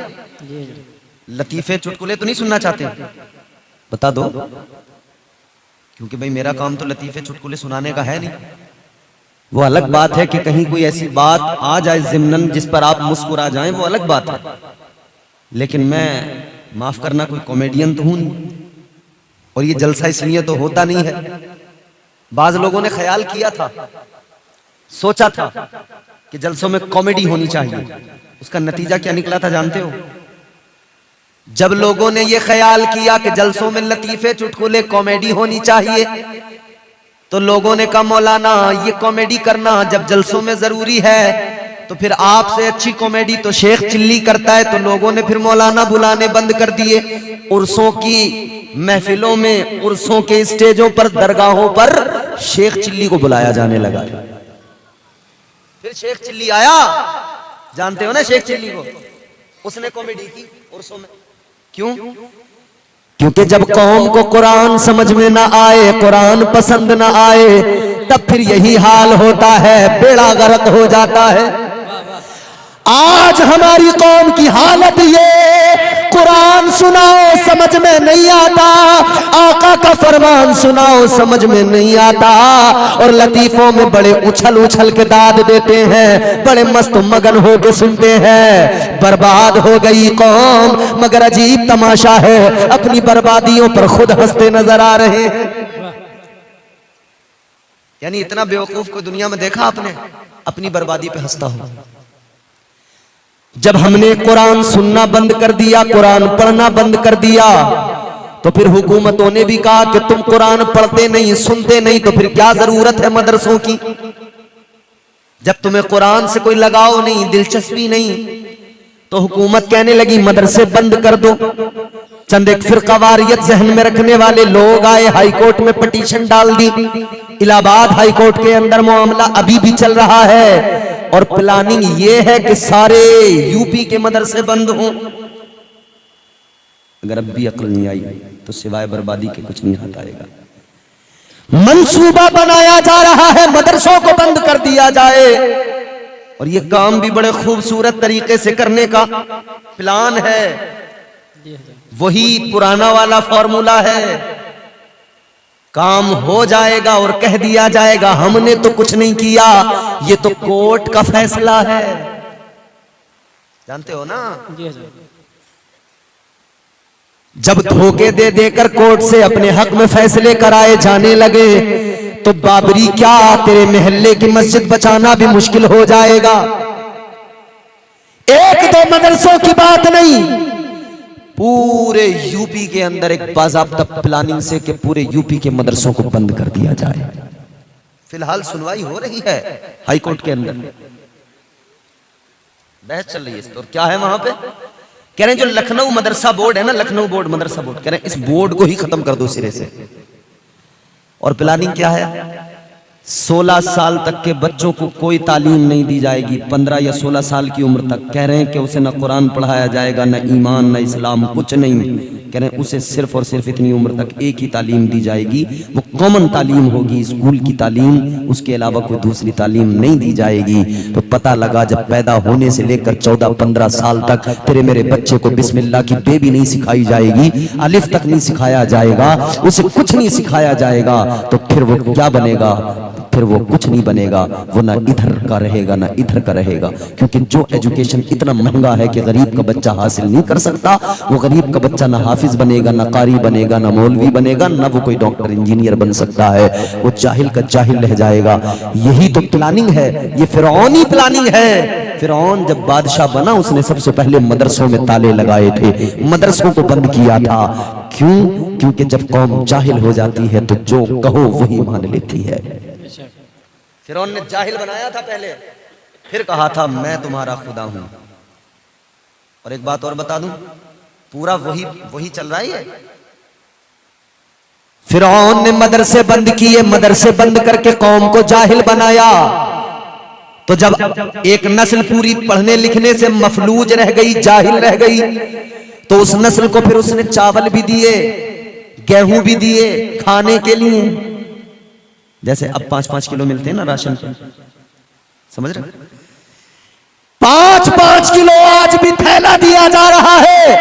लतीफे चुटकुले तो नहीं सुनना चाहते? बता दो, क्योंकि भाई मेरा काम तो लतीफे चुटकुले सुनाने का है नहीं। वो अलग बात है कि कहीं कोई ऐसी बात आ जाए ज़िम्नन जिस पर आप मुस्कुरा जाएं, वो अलग बात है। लेकिन मैं माफ करना कोई कॉमेडियन तो हूं नहीं, और ये जलसा इसलिए तो होता नहीं है। बाज लोगों ने ख्याल किया था, सोचा था कि जलसों में कॉमेडी होनी चाहिए। उसका नतीजा क्या निकला था जानते हो? जब लोगों ने ये ख्याल किया कि जलसों में लतीफे चुटकुले कॉमेडी होनी चाहिए, तो लोगों ने कहा मौलाना ये कॉमेडी करना जब जलसों में जरूरी है, तो फिर आपसे अच्छी कॉमेडी तो शेख चिल्ली करता है। तो लोगों ने फिर मौलाना बुलाने बंद कर दिए। उर्सों की महफिलों में, उर्सों के स्टेजों पर, दरगाहों पर शेख चिल्ली को बुलाया जाने लगा। फिर शेख चिल्ली आया, जानते हो ना शेख चिल्ली को, उसने कॉमेडी की उर्सों में। क्यों? क्योंकि जब कौम को कुरान समझ में ना आए, कुरान पसंद ना आए, तब फिर यही हाल होता है, बेड़ा गर्क हो जाता है। आज हमारी कौम की हालत ये, कुरान सुनाओ समझ में नहीं आता, आका का फरमान सुनाओ समझ में नहीं आता, और लतीफों में बड़े उछल उछल के दाद देते हैं, बड़े मस्त मगन होकर सुनते हैं। बर्बाद हो गई कौम, मगर अजीब तमाशा है, अपनी बर्बादियों पर खुद हंसते नजर आ रहे हैं। यानी इतना बेवकूफ को दुनिया में देखा आपने, अपनी बर्बादी पे हंसता हो। जब हमने कुरान सुनना बंद कर दिया, कुरान पढ़ना बंद कर दिया, तो फिर हुकूमतों ने भी कहा कि तुम कुरान पढ़ते नहीं, सुनते नहीं, तो फिर क्या जरूरत है मदरसों की। जब तुम्हें कुरान से कोई लगाव नहीं, दिलचस्पी नहीं, तो हुकूमत कहने लगी मदरसे बंद कर दो। चंद एक फिरकावारियत जहन में रखने वाले लोग आए, हाई कोर्ट में पिटीशन डाल दी। इलाहाबाद हाई कोर्ट के अंदर मामला अभी भी चल रहा है, और प्लानिंग ये है कि सारे यूपी के मदरसे बंद हों। अगर अब भी अक्ल नहीं आई तो सिवाय बर्बादी के कुछ नहीं हाथ आएगा। मंसूबा बनाया जा रहा है मदरसों को बंद कर दिया जाए, और ये काम भी बड़े खूबसूरत तरीके से करने का प्लान है। वही पुराना वाला फॉर्मूला है, काम हो जाएगा और कह दिया जाएगा हमने तो कुछ नहीं किया, ये तो कोर्ट का फैसला है। जानते हो ना, जब धोखे दे देकर कोर्ट से अपने हक में फैसले कराए जाने लगे, तो बाबरी क्या, तेरे मोहल्ले की मस्जिद बचाना भी मुश्किल हो जाएगा। एक दो मदरसों की बात नहीं, पूरे यूपी के अंदर एक बाज़ाब्ता प्लानिंग से कि पूरे यूपी के मदरसों को बंद कर दिया जाए। फिलहाल सुनवाई हो रही है हाई कोर्ट के अंदर, बहस चल रही है। तो क्या है वहां पे, कह रहे हैं जो लखनऊ मदरसा बोर्ड है ना, लखनऊ बोर्ड मदरसा बोर्ड, कह रहे हैं इस बोर्ड को ही खत्म कर दो सिरे से। और प्लानिंग क्या है, 16 साल तक के बच्चों को कोई तालीम नहीं दी जाएगी। 15 या 16 साल की उम्र तक कह रहे हैं कि उसे ना कुरान पढ़ाया जाएगा, ना ईमान, ना इस्लाम, कुछ नहीं। कह रहे हैं उसे सिर्फ और सिर्फ इतनी उम्र तक एक ही तालीम दी जाएगी, वो कॉमन तालीम होगी, स्कूल की तालीम, उसके अलावा कोई दूसरी तालीम नहीं दी जाएगी। तो पता लगा जब पैदा होने से लेकर 14-15 साल तक तेरे मेरे बच्चे को बिस्मिल्लाह की बेबी नहीं सिखाई जाएगी, अलिफ तक नहीं सिखाया जाएगा, उसे कुछ नहीं सिखाया जाएगा, तो फिर वो क्या बनेगा, फिर वो कुछ नहीं बनेगा। वो ना इधर का रहेगा ना इधर का रहेगा, क्योंकि जो एजुकेशन इतना महंगा है कि गरीब का बच्चा हासिल नहीं कर सकता, वो गरीब का बच्चा ना हाफिज बनेगा, ना कारी बनेगा, ना मौलवी बनेगा, ना वो कोई डॉक्टर इंजीनियर बन सकता है, वो जाहिल का जाहिल रह जाएगा। यही तो प्लानिंग है, ये फिरौनी प्लानिंग है। फिरौन जब बादशाह बना, उसने सबसे पहले मदरसों में ताले लगाए थे, मदरसों को बंद किया था। क्यों? क्योंकि जब कौम जाहिल हो जाती है तो जो कहो वही मान लेती है। फिरौन ने जाहिल बनाया था पहले, फिर कहा था मैं तुम्हारा खुदा हूं। और एक बात और बता दूं, पूरा वही चल रहा है। फिरौन ने मदरसे बंद किए, मदरसे बंद करके कौम को जाहिल बनाया। तो जब एक नस्ल पूरी पढ़ने लिखने से मफलूज रह गई, जाहिल रह गई, तो उस नस्ल को फिर उसने चावल भी दिए, गेहूं भी दिए खाने के लिए। जैसे अब 5-5 किलो मिलते हैं ना राशन पे, समझ रहे? 5-5 किलो आज भी थैला दिया जा रहा है,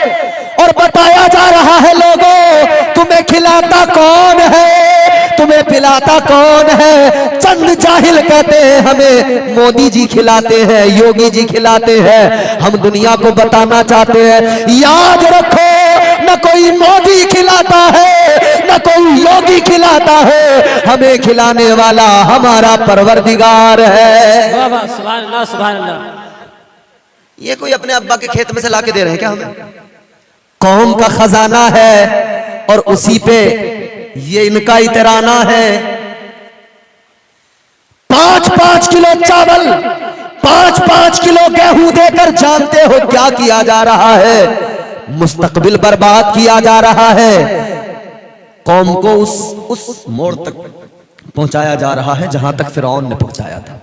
और बताया जा रहा है लोगों तुम्हें खिलाता कौन है, तुम्हें पिलाता कौन है। चंद जाहिल कहते हैं हमें मोदी जी खिलाते हैं, योगी जी खिलाते हैं। हम दुनिया को बताना चाहते हैं, याद रखो, न कोई मोदी खिलाता है, न कोई योगी खिलाता है, हमें खिलाने वाला हमारा परवरदिगार है। वाह वाह, सुभान अल्लाह, सुभान अल्लाह। ये कोई अपने अब्बा के खेत में से लाके दे रहे हैं क्या हमें? कौम का खजाना है, और उसी पे ये इनका इतराना है। 5-5 किलो चावल, 5-5 किलो गेहूं देकर जानते हो क्या किया जा रहा है? मुस्तकबिल बर्बाद किया जा रहा है। कौम को उस मोड़ तक पहुंचाया जा रहा है जहां तक फिरौन ने पहुंचाया था।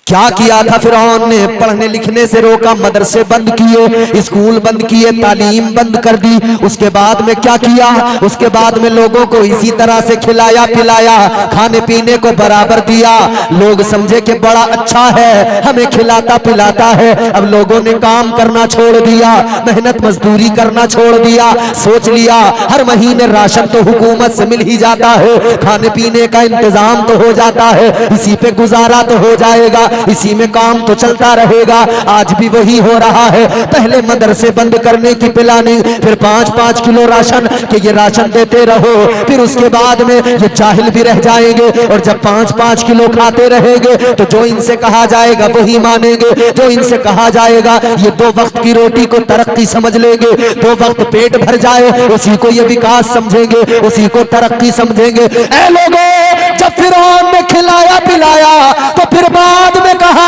क्या किया था फिरौन ने? पढ़ने लिखने से रोका, मदरसे बंद किए, स्कूल बंद किए, तालीम बंद कर दी। उसके बाद में क्या किया? उसके बाद में लोगों को इसी तरह से खिलाया पिलाया, खाने पीने को बराबर दिया। लोग समझे कि बड़ा अच्छा है, हमें खिलाता पिलाता है। अब लोगों ने काम करना छोड़ दिया, मेहनत मजदूरी करना छोड़ दिया। सोच लिया हर महीने राशन तो हुकूमत से मिल ही जाता है, खाने पीने का इंतजाम तो हो जाता है, इसी पे गुजारा तो हो जाएगा, इसी में काम तो चलता रहेगा। आज भी वही हो रहा है। पहले मदरसे बंद करने की प्लानिंग, फिर 5-5 किलो राशन कि ये राशन देते रहो, फिर उसके बाद में ये जाहिल भी रह जाएंगे और जब 5-5 किलो खाते रहेंगे तो जो इनसे कहा जाएगा वही मानेंगे, जो इनसे कहा जाएगा ये 2 वक्त की रोटी को तरक्की समझ लेंगे, 2 वक्त पेट भर जाए उसी को ये विकास समझेंगे, उसी को तरक्की समझेंगे। ऐ लोगों, जब फिरौन ने खिलाया पिलाया तो फिर बाद में कहा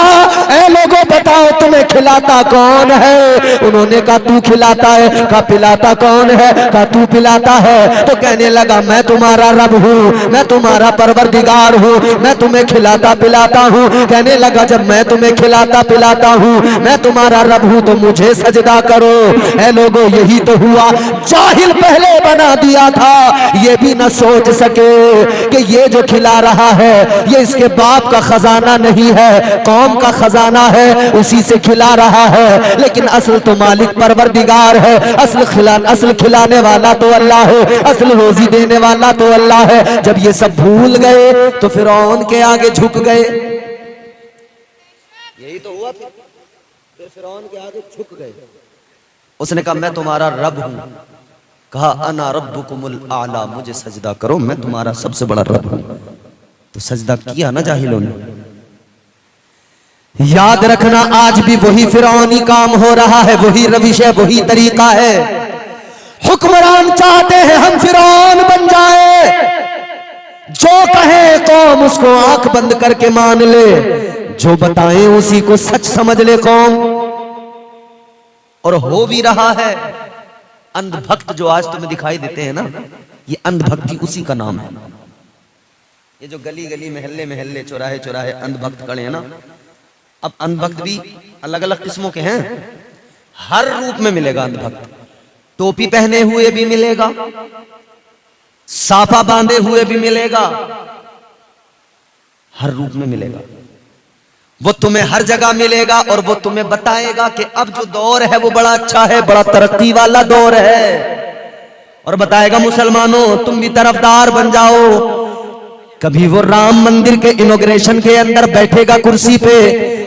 ऐ लोगों बताओ तुम्हें खिलाता कौन है? उन्होंने कहा तू खिलाता है। कहा पिलाता कौन है? कहा तू पिलाता है। तो कहने लगा मैं तुम्हारा रब हूँ, मैं तुम्हारा परवरदिगार हूँ, मैं तुम्हें खिलाता पिलाता हूँ। कहने लगा जब मैं तुम्हें खिलाता पिलाता हूँ, मैं तुम्हारा रब हूँ तो मुझे सजदा करो। ऐ लोगों यही तो हुआ, जाहिल पहले बना दिया था, ये भी न सोच सके कि ये जो खिला रहा है ये इसके बाप का खजाना नहीं है, कौम का खजाना है, उसी से खिला रहा है। लेकिन असल तो मालिक परवरदिगार है, असल खिलाने वाला तो अल्लाह है, असल रोजी देने वाला तो अल्लाह है। जब ये सब भूल गए तो फिरौन के आगे झुक गए। यही तो हुआ, फिर फिरौन के आगे झुक गए। उसने कहा मैं तुम्हारा रब हूं। कहा अना रब्बुकुमुल आला, मुझे सजदा करो, मैं तुम्हारा सबसे बड़ा रब हूं। तो सजदा किया ना जाहिलों ने। याद रखना आज भी वही फिरौनी काम हो रहा है, वही रविश है, वही तरीका है। हुक्मरान चाहते हैं हम फिरौन बन जाए, जो कहे कौम उसको आंख बंद करके मान ले, जो बताएं उसी को सच समझ ले कौम। और हो भी रहा है। अंधभक्त जो आज तुम्हें दिखाई देते हैं ना, ये अंधभक्ति उसी का नाम है। ये जो गली गली महल्ले महल्ले चौराहे चौराहे अंधभक्त खड़े हैं ना, अब अंधभक्त भी अलग अलग किस्मों के हैं, हर रूप में मिलेगा अंधभक्त। टोपी पहने हुए भी मिलेगा, साफा बांधे हुए भी मिलेगा, हर रूप में मिलेगा। वो तुम्हें हर जगह मिलेगा और वो तुम्हें बताएगा कि अब जो दौर है वो बड़ा अच्छा है, बड़ा तरक्की वाला दौर है। और बताएगा मुसलमानों तुम भी तरफदार बन जाओ। कभी वो राम मंदिर के इनॉग्रेशन के अंदर बैठेगा कुर्सी पे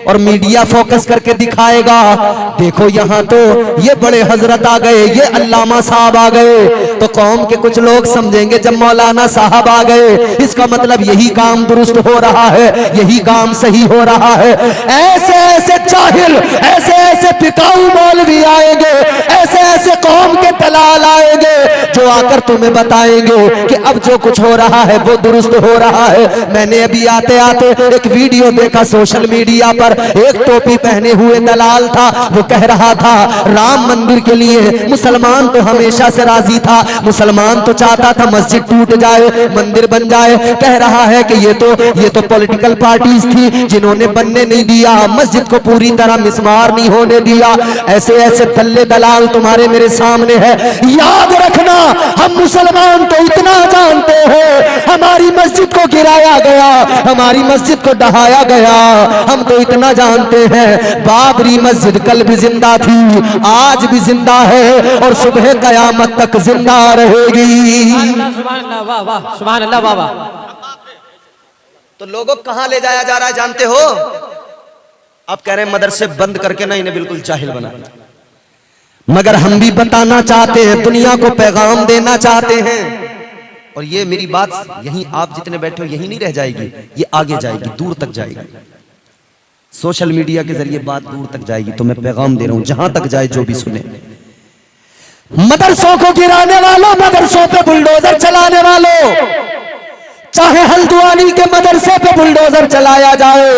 और मीडिया फोकस करके दिखाएगा, देखो यहाँ तो ये बड़े हजरत आ गए, ये अल्लामा साहब आ गए। तो कौम के कुछ लोग समझेंगे जब मौलाना साहब आ गए इसका मतलब यही काम दुरुस्त हो रहा है, यही काम सही हो रहा है। ऐसे ऐसे जाहिल, ऐसे ऐसे पिकाऊ मौलवी आएंगे, ऐसे ऐसे कौम के दलाल आएंगे जो आकर तुम्हें बताएंगे कि अब जो कुछ हो रहा है वो दुरुस्त हो रहा है। मैंने अभी आते आते एक वीडियो देखा सोशल मीडिया पर, एक टोपी पहने हुए दलाल था, वो कह रहा था राम मंदिर के लिए मुसलमान तो हमेशा से राजी था, मुसलमान तो चाहता था मस्जिद टूट जाए, मंदिर बन जाए। कह रहा है कि ये तो पॉलिटिकल पार्टीज थी जिन्होंने बनने नहीं दिया, मस्जिद को पूरी तरह मिसमार नहीं होने दिया। ऐसे ऐसे दल्ले दलाल तुम्हारे मेरे सामने है। याद रखना हम मुसलमान तो इतना जानते हैं, हमारी मस्जिद को गिराया गया, हमारी मस्जिद को ढहाया गया, हम तो इतना जानते हैं बाबरी मस्जिद कल भी जिंदा थी, आज भी जिंदा है और सुबह कयामत तक जिंदा रहेगी। सुभान अल्लाह, वाह वाह, सुभान अल्लाह, वाह वाह। तो लोगों कहां ले जाया जा रहा है जानते हो? अब कह रहे हैं मदरसे बंद करके ना इन्हें बिल्कुल जाहिल बना। मगर हम भी बताना चाहते हैं, दुनिया को पैगाम देना चाहते हैं। और ये मेरी बात यहीं आप जितने बैठे हो यही नहीं रह जाएगी, ये आगे जाएगी, दूर तक जाएगी। सोशल मीडिया के जरिए बात दूर तक जाएगी। तो मैं पैगाम दे रहा हूं जहां तक जाए जो भी सुने। मदरसों को गिराने वालों, मदरसों पे बुलडोजर चलाने वालों, चाहे हल्द्वानी के मदरसे पे बुलडोजर चलाया जाए,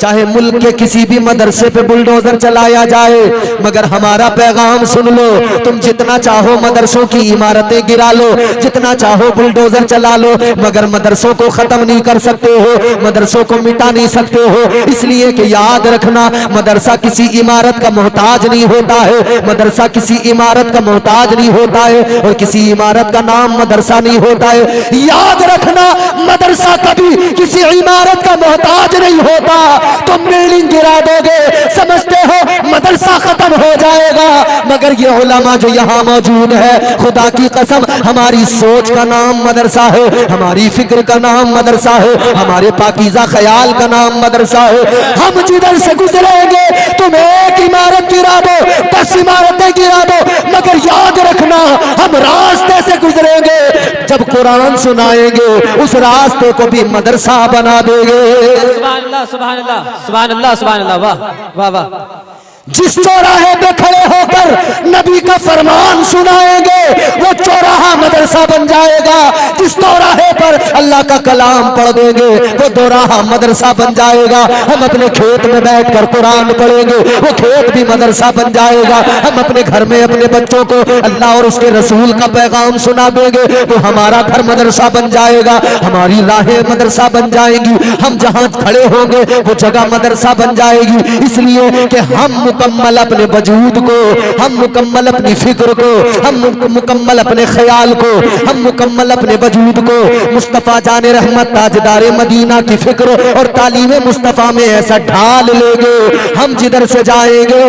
चाहे मुल्क के किसी भी मदरसे पे बुलडोजर चलाया जाए, मगर हमारा पैगाम सुन लो, तुम जितना चाहो मदरसों की इमारतें गिरा लो, जितना चाहो बुलडोजर चला लो, मगर मदरसों को खत्म नहीं कर सकते हो, मदरसों को मिटा नहीं सकते हो। इसलिए कि याद रखना, मदरसा किसी इमारत का मोहताज नहीं होता है, मदरसा किसी इमारत का मोहताज नहीं होता है, और किसी इमारत का नाम मदरसा नहीं होता है। याद रखना, मदरसा कभी किसी इमारत का मोहताज नहीं होता। तुम बिल्डिंग गिरा दोगे, समझते हो मदरसा खत्म हो जाएगा, मगर ये उलमा जो यहाँ मौजूद है, खुदा की कसम हमारी सोच का नाम मदरसा है, हमारी फिक्र का नाम मदरसा है, हमारे पाकीज़ा ख्याल का नाम मदरसा है। हम जिधर से गुजरेंगे तुम एक इमारत गिरा दो, 10 इमारतें गिरा दो, मगर याद रखना हम रास्ते से गुजरेंगे, जब कुरान सुनाएंगे उस रास्ते को भी मदरसा बना देंगे। सुभान अल्लाह, सुभान अल्लाह, सुभान अल्लाह, सुभान अल्लाह, वाह वाह वाह। जिस चौराहे पे खड़े होकर नबी का फरमान सुनाएंगे वो चौराहा मदरसा बन जाएगा। जिस चौराहे पर अल्लाह का कलाम पढ़ देंगे वो दोराहा मदरसा बन जाएगा। हम अपने खेत में बैठकर कुरान पढ़ेंगे, वो खेत भी मदरसा बन जाएगा। हम अपने घर में अपने बच्चों को अल्लाह और उसके रसूल का पैगाम सुना देंगे, वो हमारा घर मदरसा बन जाएगा, हमारी राहें मदरसा बन जाएंगी। हम जहां खड़े होंगे वो जगह मदरसा बन जाएगी। इसलिए कि हम मुकम्मल अपने वजूद को, हम मुकम्मल अपनी फिक्र को, हम मुकम्मल अपने ख्याल को, हम मुकम्मल अपने वजूद को मुस्तफ़ा जाने रहमत ताजदारे मदीना की फिक्र और तालीम मुस्तफ़ा में ऐसा ढाल लेंगे, हम जिधर से जाएंगे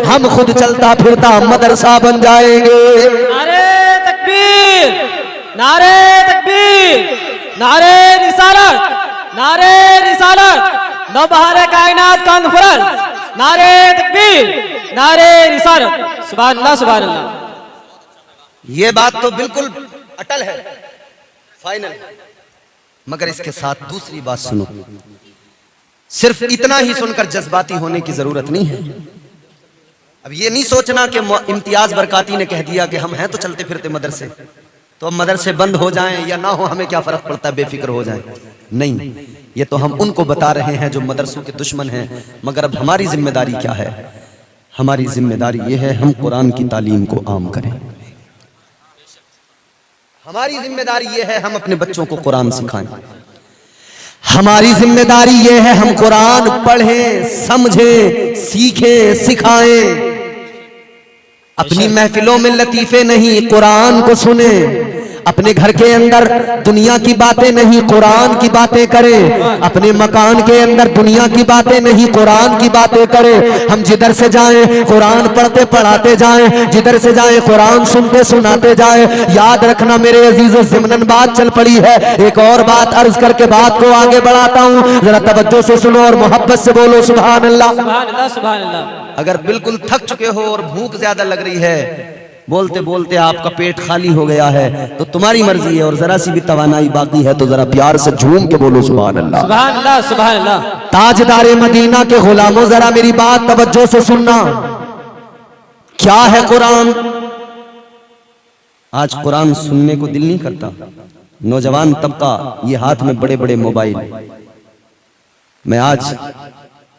हम खुद चलता फिरता मदरसा बन जाएंगे। नारे तकबीर, नारे तकबीर, नारे रिसालत, नारे रिसालत, नौबहार कायनात कॉन्फ्रेंस, नारे तकबीर, नारे रिसालत, सुभान अल्लाह, सुभान अल्लाह। ये बात तो बिल्कुल अटल है, फाइनल है। मगर इसके साथ दूसरी बात सुनो, सिर्फ इतना ही सुनकर जज्बाती होने की जरूरत नहीं है। अब ये नहीं सोचना कि इम्तियाज बरकाती ने कह दिया कि हम हैं तो चलते फिरते मदरसे, तो अब मदरसे बंद हो जाएं या ना हो हमें क्या फर्क पड़ता है, बेफिक्र हो जाएं। नहीं, ये तो हम उनको बता रहे हैं जो मदरसों के दुश्मन हैं। मगर अब हमारी जिम्मेदारी क्या है? हमारी जिम्मेदारी ये है हम कुरान की तालीम को आम करें। हमारी जिम्मेदारी ये है हम अपने बच्चों को कुरान सिखाएं। हमारी जिम्मेदारी ये है हम कुरान पढ़ें, समझें, सीखें, सिखाएं। अपनी महफिलों में लतीफे नहीं, कुरान को सुने। अपने घर के अंदर दुनिया की बातें नहीं, कुरान की बातें करें। अपने मकान के अंदर दुनिया की बातें नहीं, कुरान की बातें करें। हम जिधर से जाएं कुरान पढ़ते पढ़ाते जाएं, जिधर से जाएं कुरान सुनते सुनाते जाएं। याद रखना मेरे अजीजों, ज़िमनन बात चल पड़ी है। एक और बात अर्ज करके बात को आगे बढ़ाता हूं, जरा तवज्जो से सुनो और मोहब्बत से बोलो सुभान अल्लाह, सुभान अल्लाह, सुभान अल्लाह। अगर बिल्कुल थक चुके हो और भूख ज्यादा लग रही है, बोलते बोलते आपका पेट खाली हो गया है, तो तुम्हारी मर्जी है, और जरा सी भी तवानाई बाकी है तो जरा प्यार से झूम के बोलो सुभान अल्लाह, सुभान अल्लाह, सुभान अल्लाह। ताजदारे मदीना के गुलामों, जरा मेरी बात तवज्जो से सुनना। क्या है कुरान? आज कुरान सुनने को दिल नहीं करता। नौजवान तबका ये हाथ में बड़े बड़े मोबाइल। मैं आज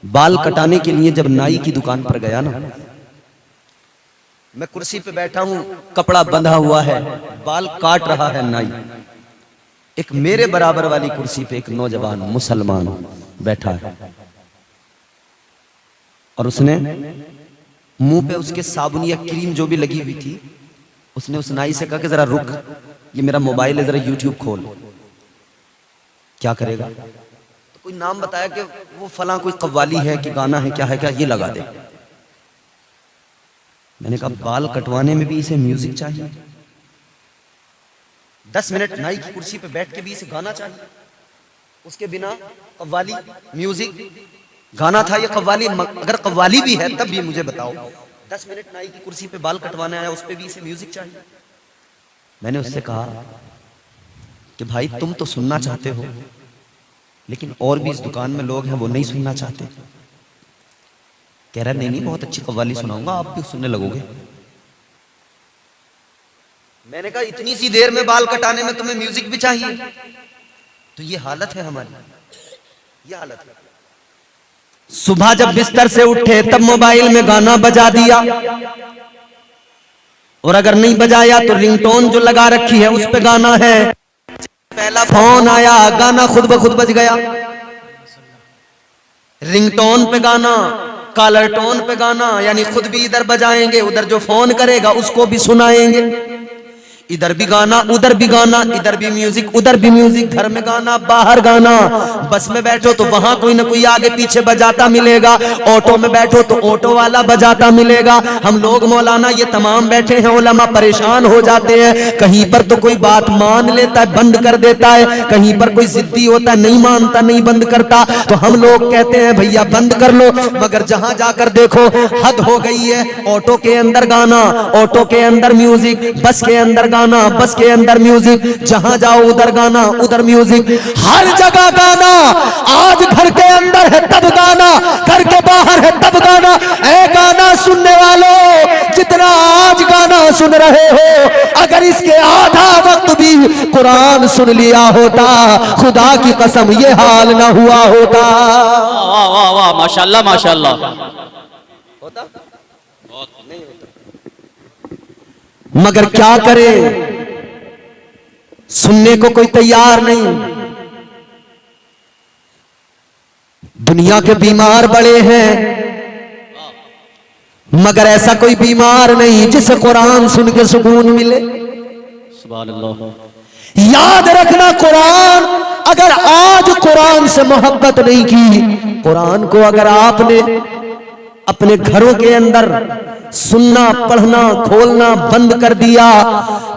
बाल कटाने के लिए जब नाई की दुकान पर गया ना, मैं कुर्सी पे बैठा हूं, कपड़ा बंधा हुआ है, बाल काट रहा है नाई। एक मेरे बराबर वाली कुर्सी पे एक नौजवान मुसलमान बैठा है, और उसने मुंह पे उसके साबुन या क्रीम जो भी लगी हुई थी, उसने उस नाई से कहा कि जरा रुक, ये मेरा मोबाइल है, जरा यूट्यूब खोल। क्या करेगा? तो कोई नाम बताया कि वो फला कोई कव्वाली है कि गाना है, क्या है, क्या ये लगा दे। मैंने कहा बाल कटवाने में भी इसे म्यूजिक चाहिए? 10 मिनट नाई की कुर्सी पे बैठ के भी इसे गाना चाहिए? उसके बिना कव्वाली म्यूजिक गाना था, ये कव्वाली? अगर कव्वाली भी है तब भी मुझे बताओ। 10 मिनट नाई की कुर्सी पे बाल कटवाने आया, उस पे भी इसे म्यूजिक चाहिए? मैंने उससे कहा कि भाई तुम तो सुनना चाहते हो, लेकिन और भी इस दुकान में लोग हैं वो नहीं सुनना चाहते। कह रहा नहीं, बहुत अच्छी कव्वाली सुनाऊंगा, आप भी सुनने लगोगे। मैंने कहा इतनी सी देर में बाल कटाने में तुम्हें म्यूजिक भी चाहिए? तो ये हालत है हमारी, ये हालत है। सुबह जब बिस्तर से उठे तब मोबाइल में गाना बजा दिया, और अगर नहीं बजाया तो रिंगटोन जो लगा रखी है उस पे गाना है, पहला फोन आया गाना खुद ब खुद बज गया। रिंगटोन पे गाना, कॉलर टोन पे गाना, यानी खुद भी इधर बजाएंगे, उधर जो फोन करेगा उसको भी सुनाएंगे। इधर भी गाना उधर भी गाना, इधर भी म्यूजिक उधर भी म्यूजिक, घर में गाना बाहर गाना, बस में बैठो तो वहां कोई ना कोई आगे पीछे बजाता मिलेगा, ऑटो में बैठो तो ऑटो वाला बजाता मिलेगा। हम लोग मौलाना ये तमाम बैठे हैं, उलमा परेशान हो जाते हैं। कहीं पर तो कोई बात मान लेता है बंद कर देता है, कहीं पर कोई जिद्दी होता है नहीं मानता नहीं बंद करता, तो हम लोग कहते हैं भैया बंद कर लो। मगर जहां जाकर देखो हद हो गई है, ऑटो के अंदर गाना, ऑटो के अंदर म्यूजिक, बस के अंदर गाना, बस के अंदर म्यूजिक, जहां जाओ उधर गाना उधर म्यूजिक, हर जगह गाना। आज घर के अंदर है तब गाना, घर के बाहर है तब गाना। ऐ गाना सुनने वालों, जितना आज गाना सुन रहे हो, अगर इसके आधा वक्त भी कुरान सुन लिया होता, खुदा की कसम ये हाल ना हुआ होता। वाह वाह वाह, माशाल्लाह माशाल्लाह। होता नहीं होता। मगर क्या करे, सुनने को कोई तैयार नहीं। दुनिया के बीमार बड़े हैं, मगर ऐसा कोई बीमार नहीं जिसे कुरान सुन के सुकून मिले। सुभान अल्लाह। याद रखना, कुरान, अगर आज कुरान से मोहब्बत नहीं की, कुरान को अगर आपने अपने घरों के अंदर सुनना पढ़ना खोलना बंद कर दिया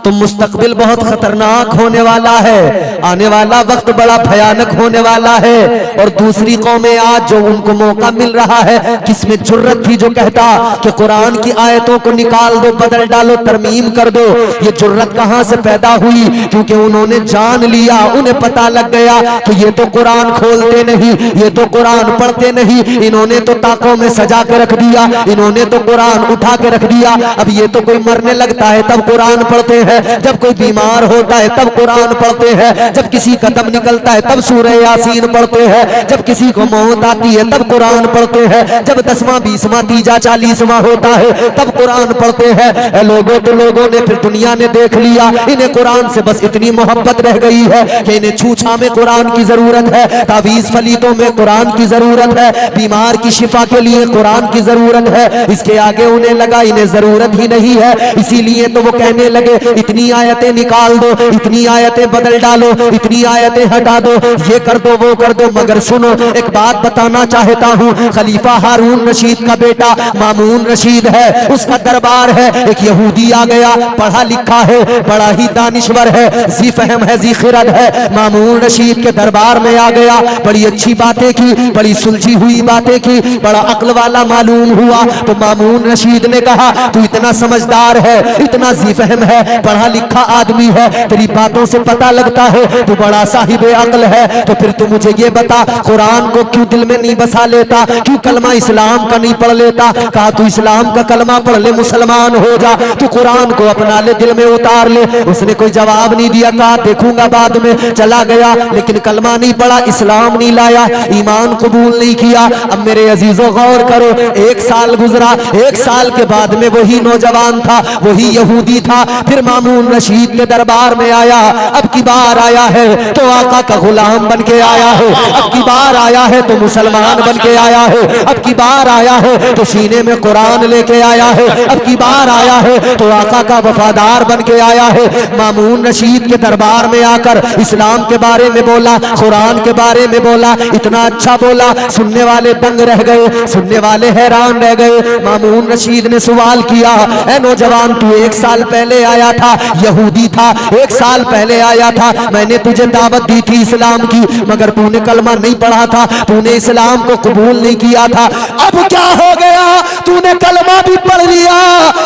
तो मुस्तकबिल बहुत खतरनाक होने वाला है, आने वाला वक्त बड़ा भयानक होने वाला है। और दूसरी कौमें आज जो उनको मौका मिल रहा है, किसमें जुर्रत थी जो कहता कि कुरान की आयतों को निकाल दो, बदल डालो, तरमीम कर दो। ये जुर्रत कहां से पैदा हुई? क्योंकि उन्होंने जान लिया, उन्हें पता लग गया कि ये तो कुरान खोलते नहीं, ये तो कुरान पढ़ते नहीं, इन्होंने तो ताकों में सजा के रख दिया, इन्होंने तो कुरान उठा के रख दिया। अब ये तो कोई मरने लगता है तब कुरान पढ़ते हैं, जब कोई बीमार होता है तब कुरान पढ़ते हैं, जब किसी का दम निकलता है तब सूरह यासीन पढ़ते हैं, जब किसी को मौत आती है तब कुरान पढ़ते हैं, जब 10वां 20वां 30वां 40वां होता है तब कुरान पढ़ते हैं। लोगों तो लोगों ने फिर दुनिया ने देख लिया, इन्हें कुरान से बस इतनी मोहब्बत रह गई है कि इन्हें छूछा में कुरान की जरूरत है, तावीज फलीतों में कुरान की जरूरत है, बीमार की शिफा के लिए कुरान की जरूरत है। इसके आगे उन्हें लगा इन्हें जरूरत ही नहीं है, इसीलिए तो वो कहने लगे इतनी आयतें निकाल दो, इतनी आयतें बदल डालो, इतनी आयतें हटा दो, ये कर दो वो कर दो। मगर सुनो, एक बात बताना चाहता हूँ, खलीफा हारून रशीद का बेटा मामून रशीद है, उसका दरबार है। एक यहूदी आ गया, पढ़ा लिखा है, बड़ा ही दानिश्वर है, जी फहम है, जी खिरद है, मामून रशीद के दरबार में आ गया। बड़ी अच्छी बातें की, बड़ी सुलझी हुई बातें की, बड़ा अक्ल वाला मालूम हुआ। तो मामून रशीद ने कहा तू इतना समझदार है, इतना जी फहम है, पढ़ा लिखा आदमी है, तेरी बातों से पता लगता है तू बड़ा साहिब अक्ल है, तो फिर तू मुझे ये बता कुरान को क्यों दिल में नहीं बसा लेता, क्यों कलमा इस्लाम का नहीं पढ़ लेता? कहा तू इस्लाम का कलमा पढ़ ले, मुसलमान हो जा, तू कुरान को अपना ले, दिल में उतार ले। उसने कोई जवाब नहीं दिया, कहा देखूंगा बाद में, चला गया। लेकिन कलमा नहीं पढ़ा, इस्लाम नहीं लाया, ईमान कबूल नहीं किया। अब मेरे अजीजों गौर करो, 1 साल गुजरा, 1 साल के बाद में वही नौजवान था, वही यहूदी था, फिर मामून रशीद के दरबार में आया। अब की बार आया है तो आका का गुलाम बन के आया है, अब की बार आया है तो मुसलमान बन के आया है, अब की बार आया है तो सीने में कुरान लेके आया है, अब की बार आया है तो आका का वफादार बन के आया है। मामून रशीद के दरबार में आकर इस्लाम के बारे में बोला, कुरान के बारे में बोला, इतना अच्छा बोला, सुनने वाले दंग रह गए, सुनने वाले हैरान रह गए। मामून रशीद ने सवाल किया, ऐ नौजवान तू 1 साल पहले आया था, यहूदी था, 1 साल पहले आया था, मैंने तुझे दावत दी थी इस्लाम की, मगर तूने कलमा नहीं पढ़ा था, तूने इस्लाम को कबूल नहीं किया था, अब क्या हो गया? तूने कलमा भी पढ़ लिया,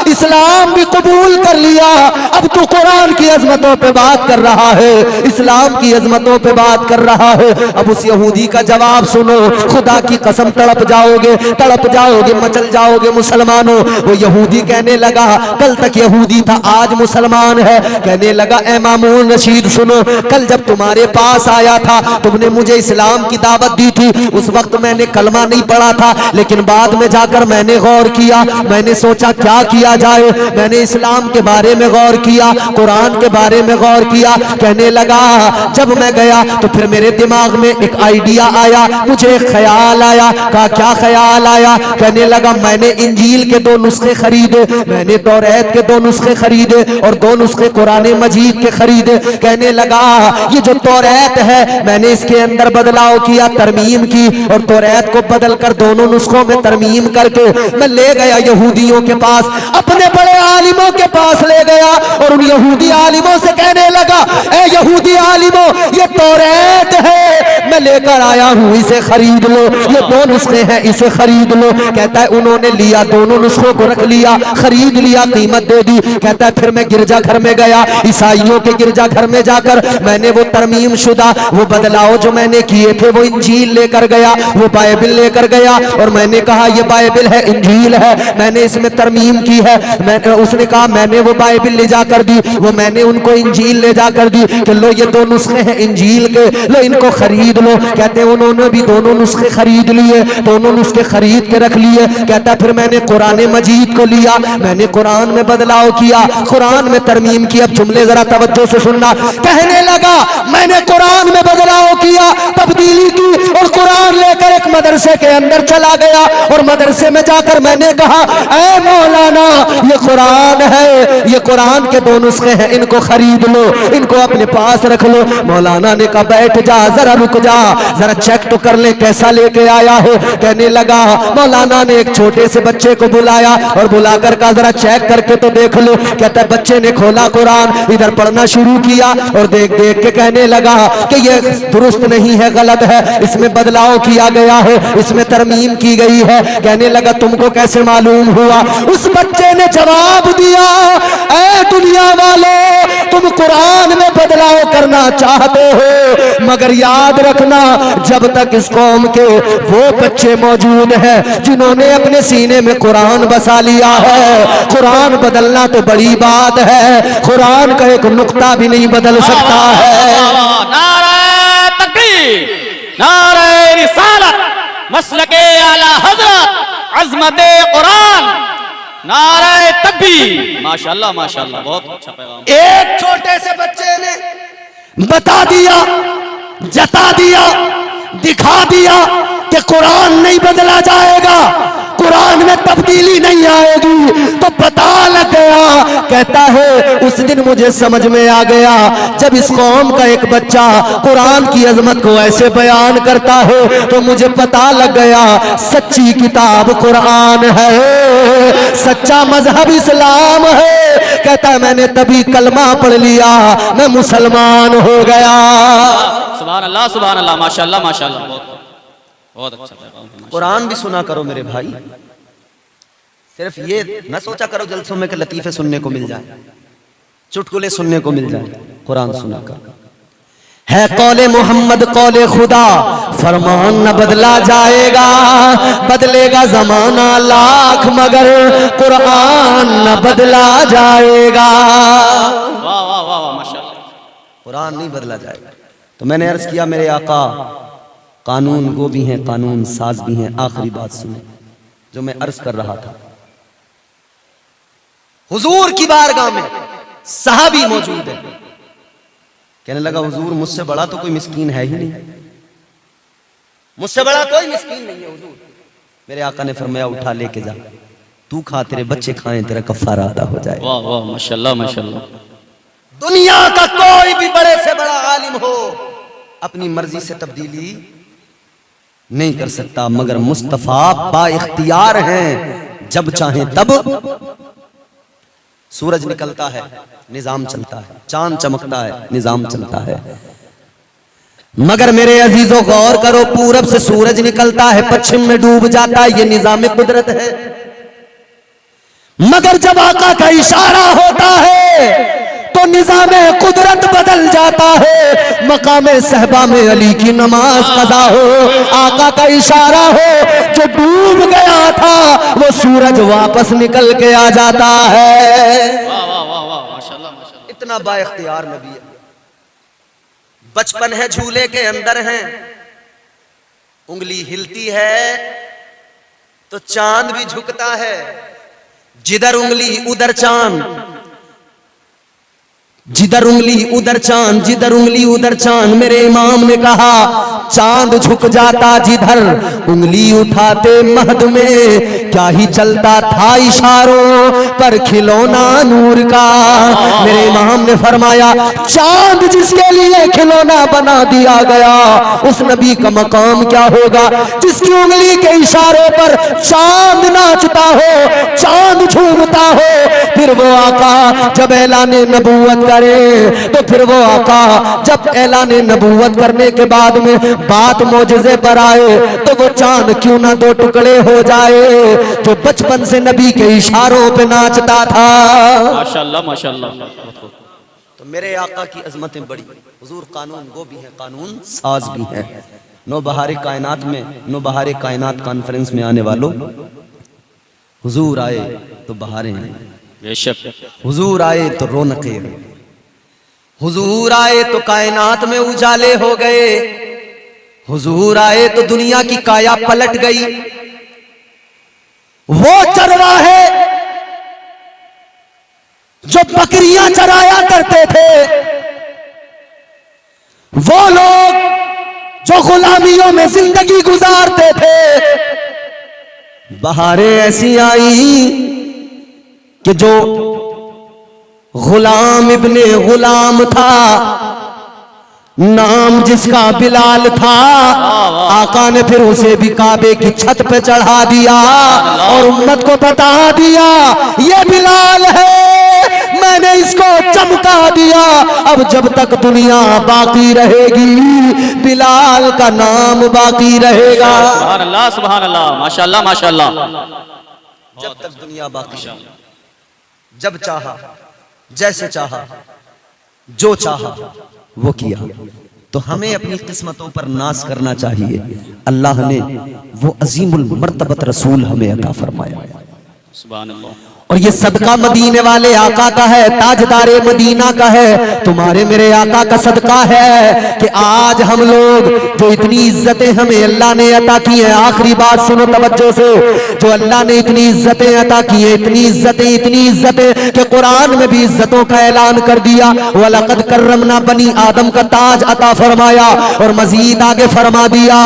इस्लाम भी कबूल कर लिया, अब तू कुरान की अजमतों पे बात कर रहा है, इस्लाम की अजमतों पे बात कर रहा है। अब उस यहूदी का जवाब सुनो, खुदा की कसम तड़प जाओगे, मचल जाओगे मुसलमानों। वो यहूदी कहने लगा, कल तक यहूदी था आज मुसलमान है, कहने लगा ए मामून रशीद सुनो, कल जब तुम्हारे पास आया था तुमने मुझे इस्लाम की दावत दी थी, उस वक्त मैंने कलमा नहीं पढ़ा था, लेकिन बाद में जाकर मैंने गौर किया, मैंने सोचा क्या किया जाए, मैंने इस्लाम के बारे में गौर किया, कुरान के बारे में गौर किया। कहने लगा जब मैं गया तो फिर मेरे दिमाग में एक आइडिया आया, मुझे एक ख्याल आया। कहा क्या ख्याल आया? कहने लगा मैंने इंजील के 2 नुस्खे खरीदे, मैंने तौरात के 2 नुस्खे खरीदे और 2 नुस्खे कुरान मजीद के खरीदे। कहने लगा ये जो तौरात है मैंने इसके अंदर बदलाव किया, तरमीम की, और तौरात को बदल कर दोनों नुस्खों में तरमीम करके मैं ले गया यहूदियों के पास, अपने बड़े आलिमों के पास ले गया और उन यहूदी आलिमों से कहने लगा ए यहूदी आलिमों, ये तौरात है मैं लेकर आया हूं, इसे खरीद लो, ये 2 नुस्खे हैं इसे खरीद लो। कहता है उन्होंने लिया, दोनों नुस्खों को रख लिया, खरीद लिया, कीमत दे दी। कहता है फिर मैं गिरजा घर में गया, ईसाइयों के गिरजा घर में जाकर मैंने वो तरमीम शुदा, वो बदलाव जो मैंने किए थे वो इंजील लेकर गया, वो बाइबल लेकर गया और मैंने कहा ये बाइबल है, इंजील है, मैंने इसमें तरमीम की है। उसने कहा मैंने वो बाइबल ले जाकर दी, वो मैंने उनको इंजील ले जाकर दी कि लो ये 2 नुस्खे हैं इंजील के, लो इनको खरीद लो। कहते हैं उन्होंने भी दोनों नुस्खे खरीद लिए, दोनों नुस्खे खरीद के रख लिए। कहता फिर मैंने कुरान मजीद को लिया, मैंने कुरान में बदलाव किया, कुरान में तरमीम की। अब जुमले जरा तवज्जो से सुनना। कहने लगा मैंने कुरान में बदलाव किया, तब्दीली की और कुरान लेकर एक मदरसे के अंदर चला गया और मदरसे में जाकर मैंने कहा ऐ मौलाना ये कुरान है, ये कुरान के 2 नुस्खे हैं, इनको खरीद लो, इनको अपने पास रख लो। मौलाना ने कहा बैठ जा, जरा रुक जा, जरा चेक तो कर ले कैसा लेके आया है। कहने लगा मौलाना ने एक छोटे से बच्चे को बुलाया और बुलाकर कहा जरा चेक करके तो देख लो। कहता है बच्चे ने खोला कुरान, इधर पढ़ना शुरू किया और देख देख के कहने लगा कि ये दुरुस्त नहीं है, गलत है, इसमें बदलाव किया गया है, इसमें तरमीम की गई है। कहने लगा तुमको कैसे मालूम हुआ? उस बच्चे ने जवाब दिया ऐ दुनिया वालों, तुम कुरान में बदलाव करना चाहते हो मगर याद रखना जब तक इस कौम के वो बच्चे मौजूद हैं जिन्होंने अपने सीने में कुरान बसा लिया है, कुरान बदलना तो बड़ी बात है, कुरान का एक नुक्ता भी नहीं बदल सकता है। नारे तकबीर, नारे रिसालत, मसलके आला हजरत, अज़मते कुरान, नारे तकबीर। माशाअल्लाह माशाअल्लाह, बहुत अच्छा पैगाम। एक छोटे से बच्चे ने बता दिया, जता दिया, दिखा दिया कि कुरान नहीं बदला जाएगा, कुरान में तब्दीली नहीं आएगी, तो पता लग गया। कहता है उस दिन मुझे समझ में आ गया जब इस कौम का एक बच्चा कुरान की अजमत को ऐसे बयान करता है तो मुझे पता लग गया सच्ची किताब कुरान है, सच्चा मजहब इस्लाम है। कहता है मैंने तभी कलमा पढ़ लिया, मैं मुसलमान हो गया। सुभान अल्लाह सुभान अल्लाह, माशाअल्लाह माशाअल्लाह, बहुत अच्छा पैगाम है। कुरान भी सुना करो मेरे भाई, सिर्फ ये न सोचा करो जलसों में कि लतीफे सुनने को मिल जाए, चुटकुले सुनने को मिल जाए। कुरान सुना कर है कौले मोहम्मद कौले खुदा, फरमान न बदला जाएगा, बदलेगा जमाना लाख मगर कुरान न बदला जाएगा। वाह वाह वाह वाह माशाअल्लाह, कुरान नहीं बदला जाएगा। तो मैंने अर्ज किया मेरे आका कानून गो भी हैं, कानून साज भी हैं। आखिरी बात सुने जो मैं अर्ज कर रहा था। हुजूर की बारगाह में सहाबी मौजूद है, कहने लगा हुजूर मुझसे बड़ा तो कोई मिस्कीन है ही नहीं, मुझसे बड़ा कोई मिस्कीन नहीं है हुजूर। मेरे आका ने फरमाया उठा लेके जा, तू खा, तेरे बच्चे खाएं, तेरा कफारा अदा हो जाए। वाह वाह माशाअल्लाह माशाअल्लाह। दुनिया का कोई भी बड़े से बड़ा आलिम हो अपनी मर्जी से तब्दीली नहीं कर सकता, मगर मुस्तफा बा इख्तियार हैं, जब चाहें तब सूरज निकलता है निजाम चलता है, चांद चमकता है निजाम चलता है। मगर मेरे अजीजों गौर करो, पूरब से सूरज निकलता है, पश्चिम में डूब जाता है, ये निजाम कुदरत है। मगर जब आका का इशारा होता है तो निजाम कुदरत बदल जाता है। मकाम सहबा में अली की नमाज कज़ा हो, आका का इशारा हो, जो डूब गया था वो सूरज वापस निकल के आ जाता है। वाह वाह वाह वाह माशाल्लाह माशाल्लाह। इतना बाइख्तियार नबी है। बचपन है झूले के अंदर है, उंगली हिलती है तो चांद भी झुकता है, जिधर उंगली उधर चांद, जिधर उंगली उधर चांद, जिधर उंगली उधर चांद। मेरे इमाम ने कहा चांद झुक जाता जिधर, उंगली उठाते महद में क्या ही चलता था इशारों पर खिलौना नूर का। मेरे इमाम ने फरमाया चांद जिसके लिए खिलौना बना दिया गया, उस नबी का मकाम क्या होगा जिसकी उंगली के इशारों पर चांद नाचता हो, चांद झूमता हो। फिर वो आका जब ऐलान नबूवत करे, तो फिर वो आका जब ऐलान नबूवत करने के बाद में बात मौजज़े पर आए, तो वो चांद क्यों ना दो टुकड़े हो जाए जो बचपन से नबी के इशारों पे नाचता था। माशाल्लाह माशाल्लाह। तो मेरे आका की अजमतें बड़ी। हुजूर कानून गो भी है, कानून साज भी है। नो बहारे कायनात में, नो बहारे कायनात कॉन्फ्रेंस में आने वालों, हुजूर आए तो बहारें हैं, बेशक हुजूर आए तो रौनकें हैं, हुजूर आए तो कायनात में उजाले हो गए, हुजूर आए तो दुनिया की काया पलट गई। वो चरवाहे जो बकरियां चराया करते थे, वो लोग जो गुलामियों में जिंदगी गुजारते थे, बहारें ऐसी आई कि जो गुलाम इब्ने गुलाम था, नाम जिसका बिलाल था, आका ने फिर उसे भी काबे की छत पे चढ़ा दिया और उम्मत को बता दिया ये बिलाल है, मैंने इसको चमका दिया। अब जब तक दुनिया बाकी रहेगी बिलाल का नाम बाकी रहेगा। सुभान अल्लाह सुभान अल्लाह माशाल्लाह माशाल्लाह। जब तक दुनिया बाकी है, जब चाहा, जैसे चाहा, जो चाहा वो किया। तो हमें अपनी किस्मतों पर नाज करना चाहिए। अल्लाह ने वो अजीमुल मर्तबत रसूल हमें अता फरमाया। सुभान अल्लाह। और ये सदका मदीने वाले आका का है, ताजदारे मदीना का है, तुम्हारे मेरे आका का सदका है कि आज हम लोग जो इतनी इज्जतें हमें अल्लाह ने अता की है। आखिरी बात सुनो तवज्जो से, जो अल्लाह ने इतनी इज्जतें अता की है, इतनी इज्जतें कि कुरान में भी इज्जतों का ऐलान कर दिया। वलक़द कर्रमना बनी आदम का ताज अता फरमाया और मजीद आगे फरमा दिया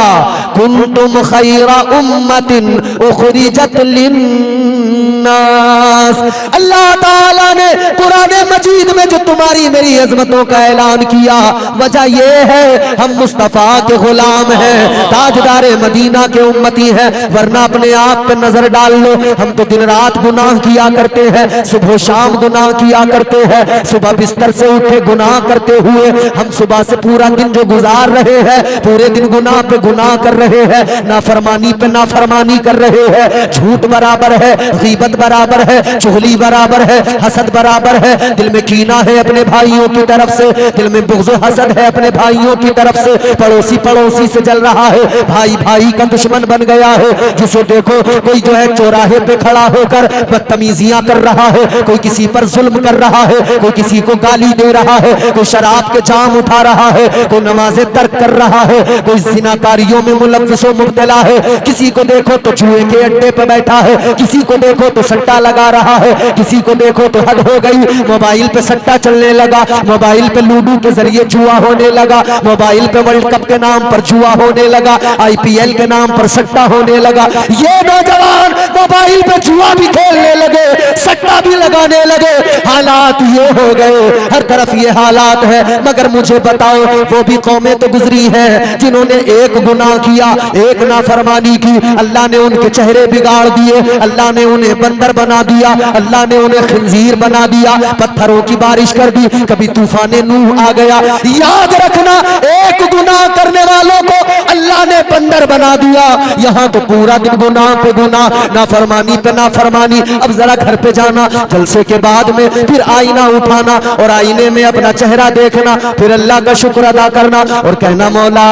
कुंतुम खैरा उम्मतिन उखरिजत लिन्नास। अल्लाह ताला ने कुरान मजीद में जो तुम्हारी मेरी अजमतों का ऐलान किया, वजह यह है हम मुस्तफा के गुलाम हैं, ताजदारे मदीना के उम्मती हैं। वरना अपने आप पे नजर डाल लो, हम तो दिन रात गुनाह किया करते हैं, सुबह शाम गुनाह किया करते हैं। सुबह बिस्तर से उठे गुनाह करते हुए हम सुबह से पूरा दिन जो गुजार रहे हैं, पूरे दिन गुनाह पे गुनाह कर रहे हैं, नाफरमानी पे नाफरमानी कर रहे हैं। झूठ बराबर है, गीबत बराबर है, चुगली बराबर है, हसद बराबर है। दिल में कीना है अपने भाइयों की तरफ से, दिल में बुग़्ज़ हसद है अपने भाइयों की तरफ से। पड़ोसी पड़ोसी से जल रहा है, भाई भाई का दुश्मन बन गया है। जिसे देखो कोई जो है चौराहे पे खड़ा होकर बदतमीजियां कर रहा है, कोई किसी पर जुल्म कर रहा है, कोई किसी को गाली दे रहा है, कोई शराब के जाम उठा रहा है, कोई नमाज़ें तर्क कर रहा है, कोई ज़िनाकारियों में मुलव्विस व मुब्तला है। किसी को देखो तो जुए के अड्डे पे बैठा है, किसी को देखो तो सट्टा लगा रहा है, किसी को देखो तो हद हो गई, मोबाइल पे सट्टा चलने लगा, मोबाइल पे लूडो के जरिए जुआ होने लगा, मोबाइल पे वर्ल्ड कप के नाम पर जुआ होने लगा, IPL के नाम पर सट्टा होने लगा। ये नौजवान मोबाइल पे जुआ भी खेलने लगे, सट्टा भी लगाने लगे। हालात ये हो गए, हर तरफ ये हालात है। मगर मुझे बताओ, वो भी कौमें तो गुजरी हैं जिन्होंने एक गुनाह किया, एक नाफरमानी की, अल्लाह ने उनके चेहरे बिगाड़ दिए, अल्लाह ने उन्हें बंदर बना दिया, अल्लाह ने उन्हें खंजीर तकदीर बना दिया, पत्थरों की बारिश कर दी, कभी तूफान नूह आ गया। याद रखना, एक गुनाह करने वालों को अल्लाह ने बंदर बना दिया। यहाँ तो पूरा दिन गुनाह पे गुनाह, नाफरमानी पे नाफरमानी। अब जरा घर पे जाना, जलसे के बाद में फिर आईना उठाना और आईने में अपना चेहरा देखना, फिर अल्लाह का शुक्र अदा करना और कहना मौला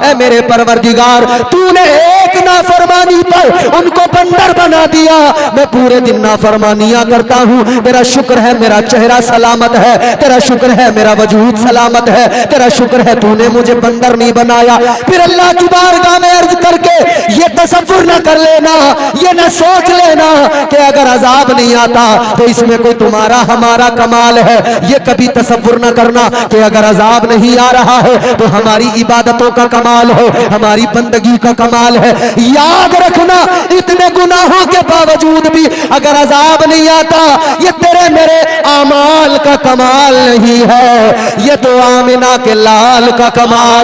ऐ मेरे परवरदिगार, तूने एक नाफरमानी पर उनको बंदर बना दिया, मैं पूरे दिन नाफरमानियां करता हूँ, तेरा शुक्र है मेरा चेहरा सलामत है, तेरा शुक्र है मेरा वजूद सलामत है, तेरा शुक्र है तूने मुझे बंदर नहीं बनाया। फिर अल्लाह की बारगाह में अर्ज करके ये तसव्वुर न कर लेना, ये न सोच लेना कि अगर अजाब नहीं आता तो इसमें कोई तुम्हारा हमारा कमाल है। ये कभी तसव्वुर न करना कि अगर अजाब नहीं आ रहा है तो हमारी इबादतों का कमाल है, हमारी बंदगी का कमाल है। याद रखना, इतने गुनाहों के बावजूद भी अगर अजाब नहीं आता, ये तेरे मेरे आमाल का कमाल नहीं है, ये तो आमिना के लाल का कमाल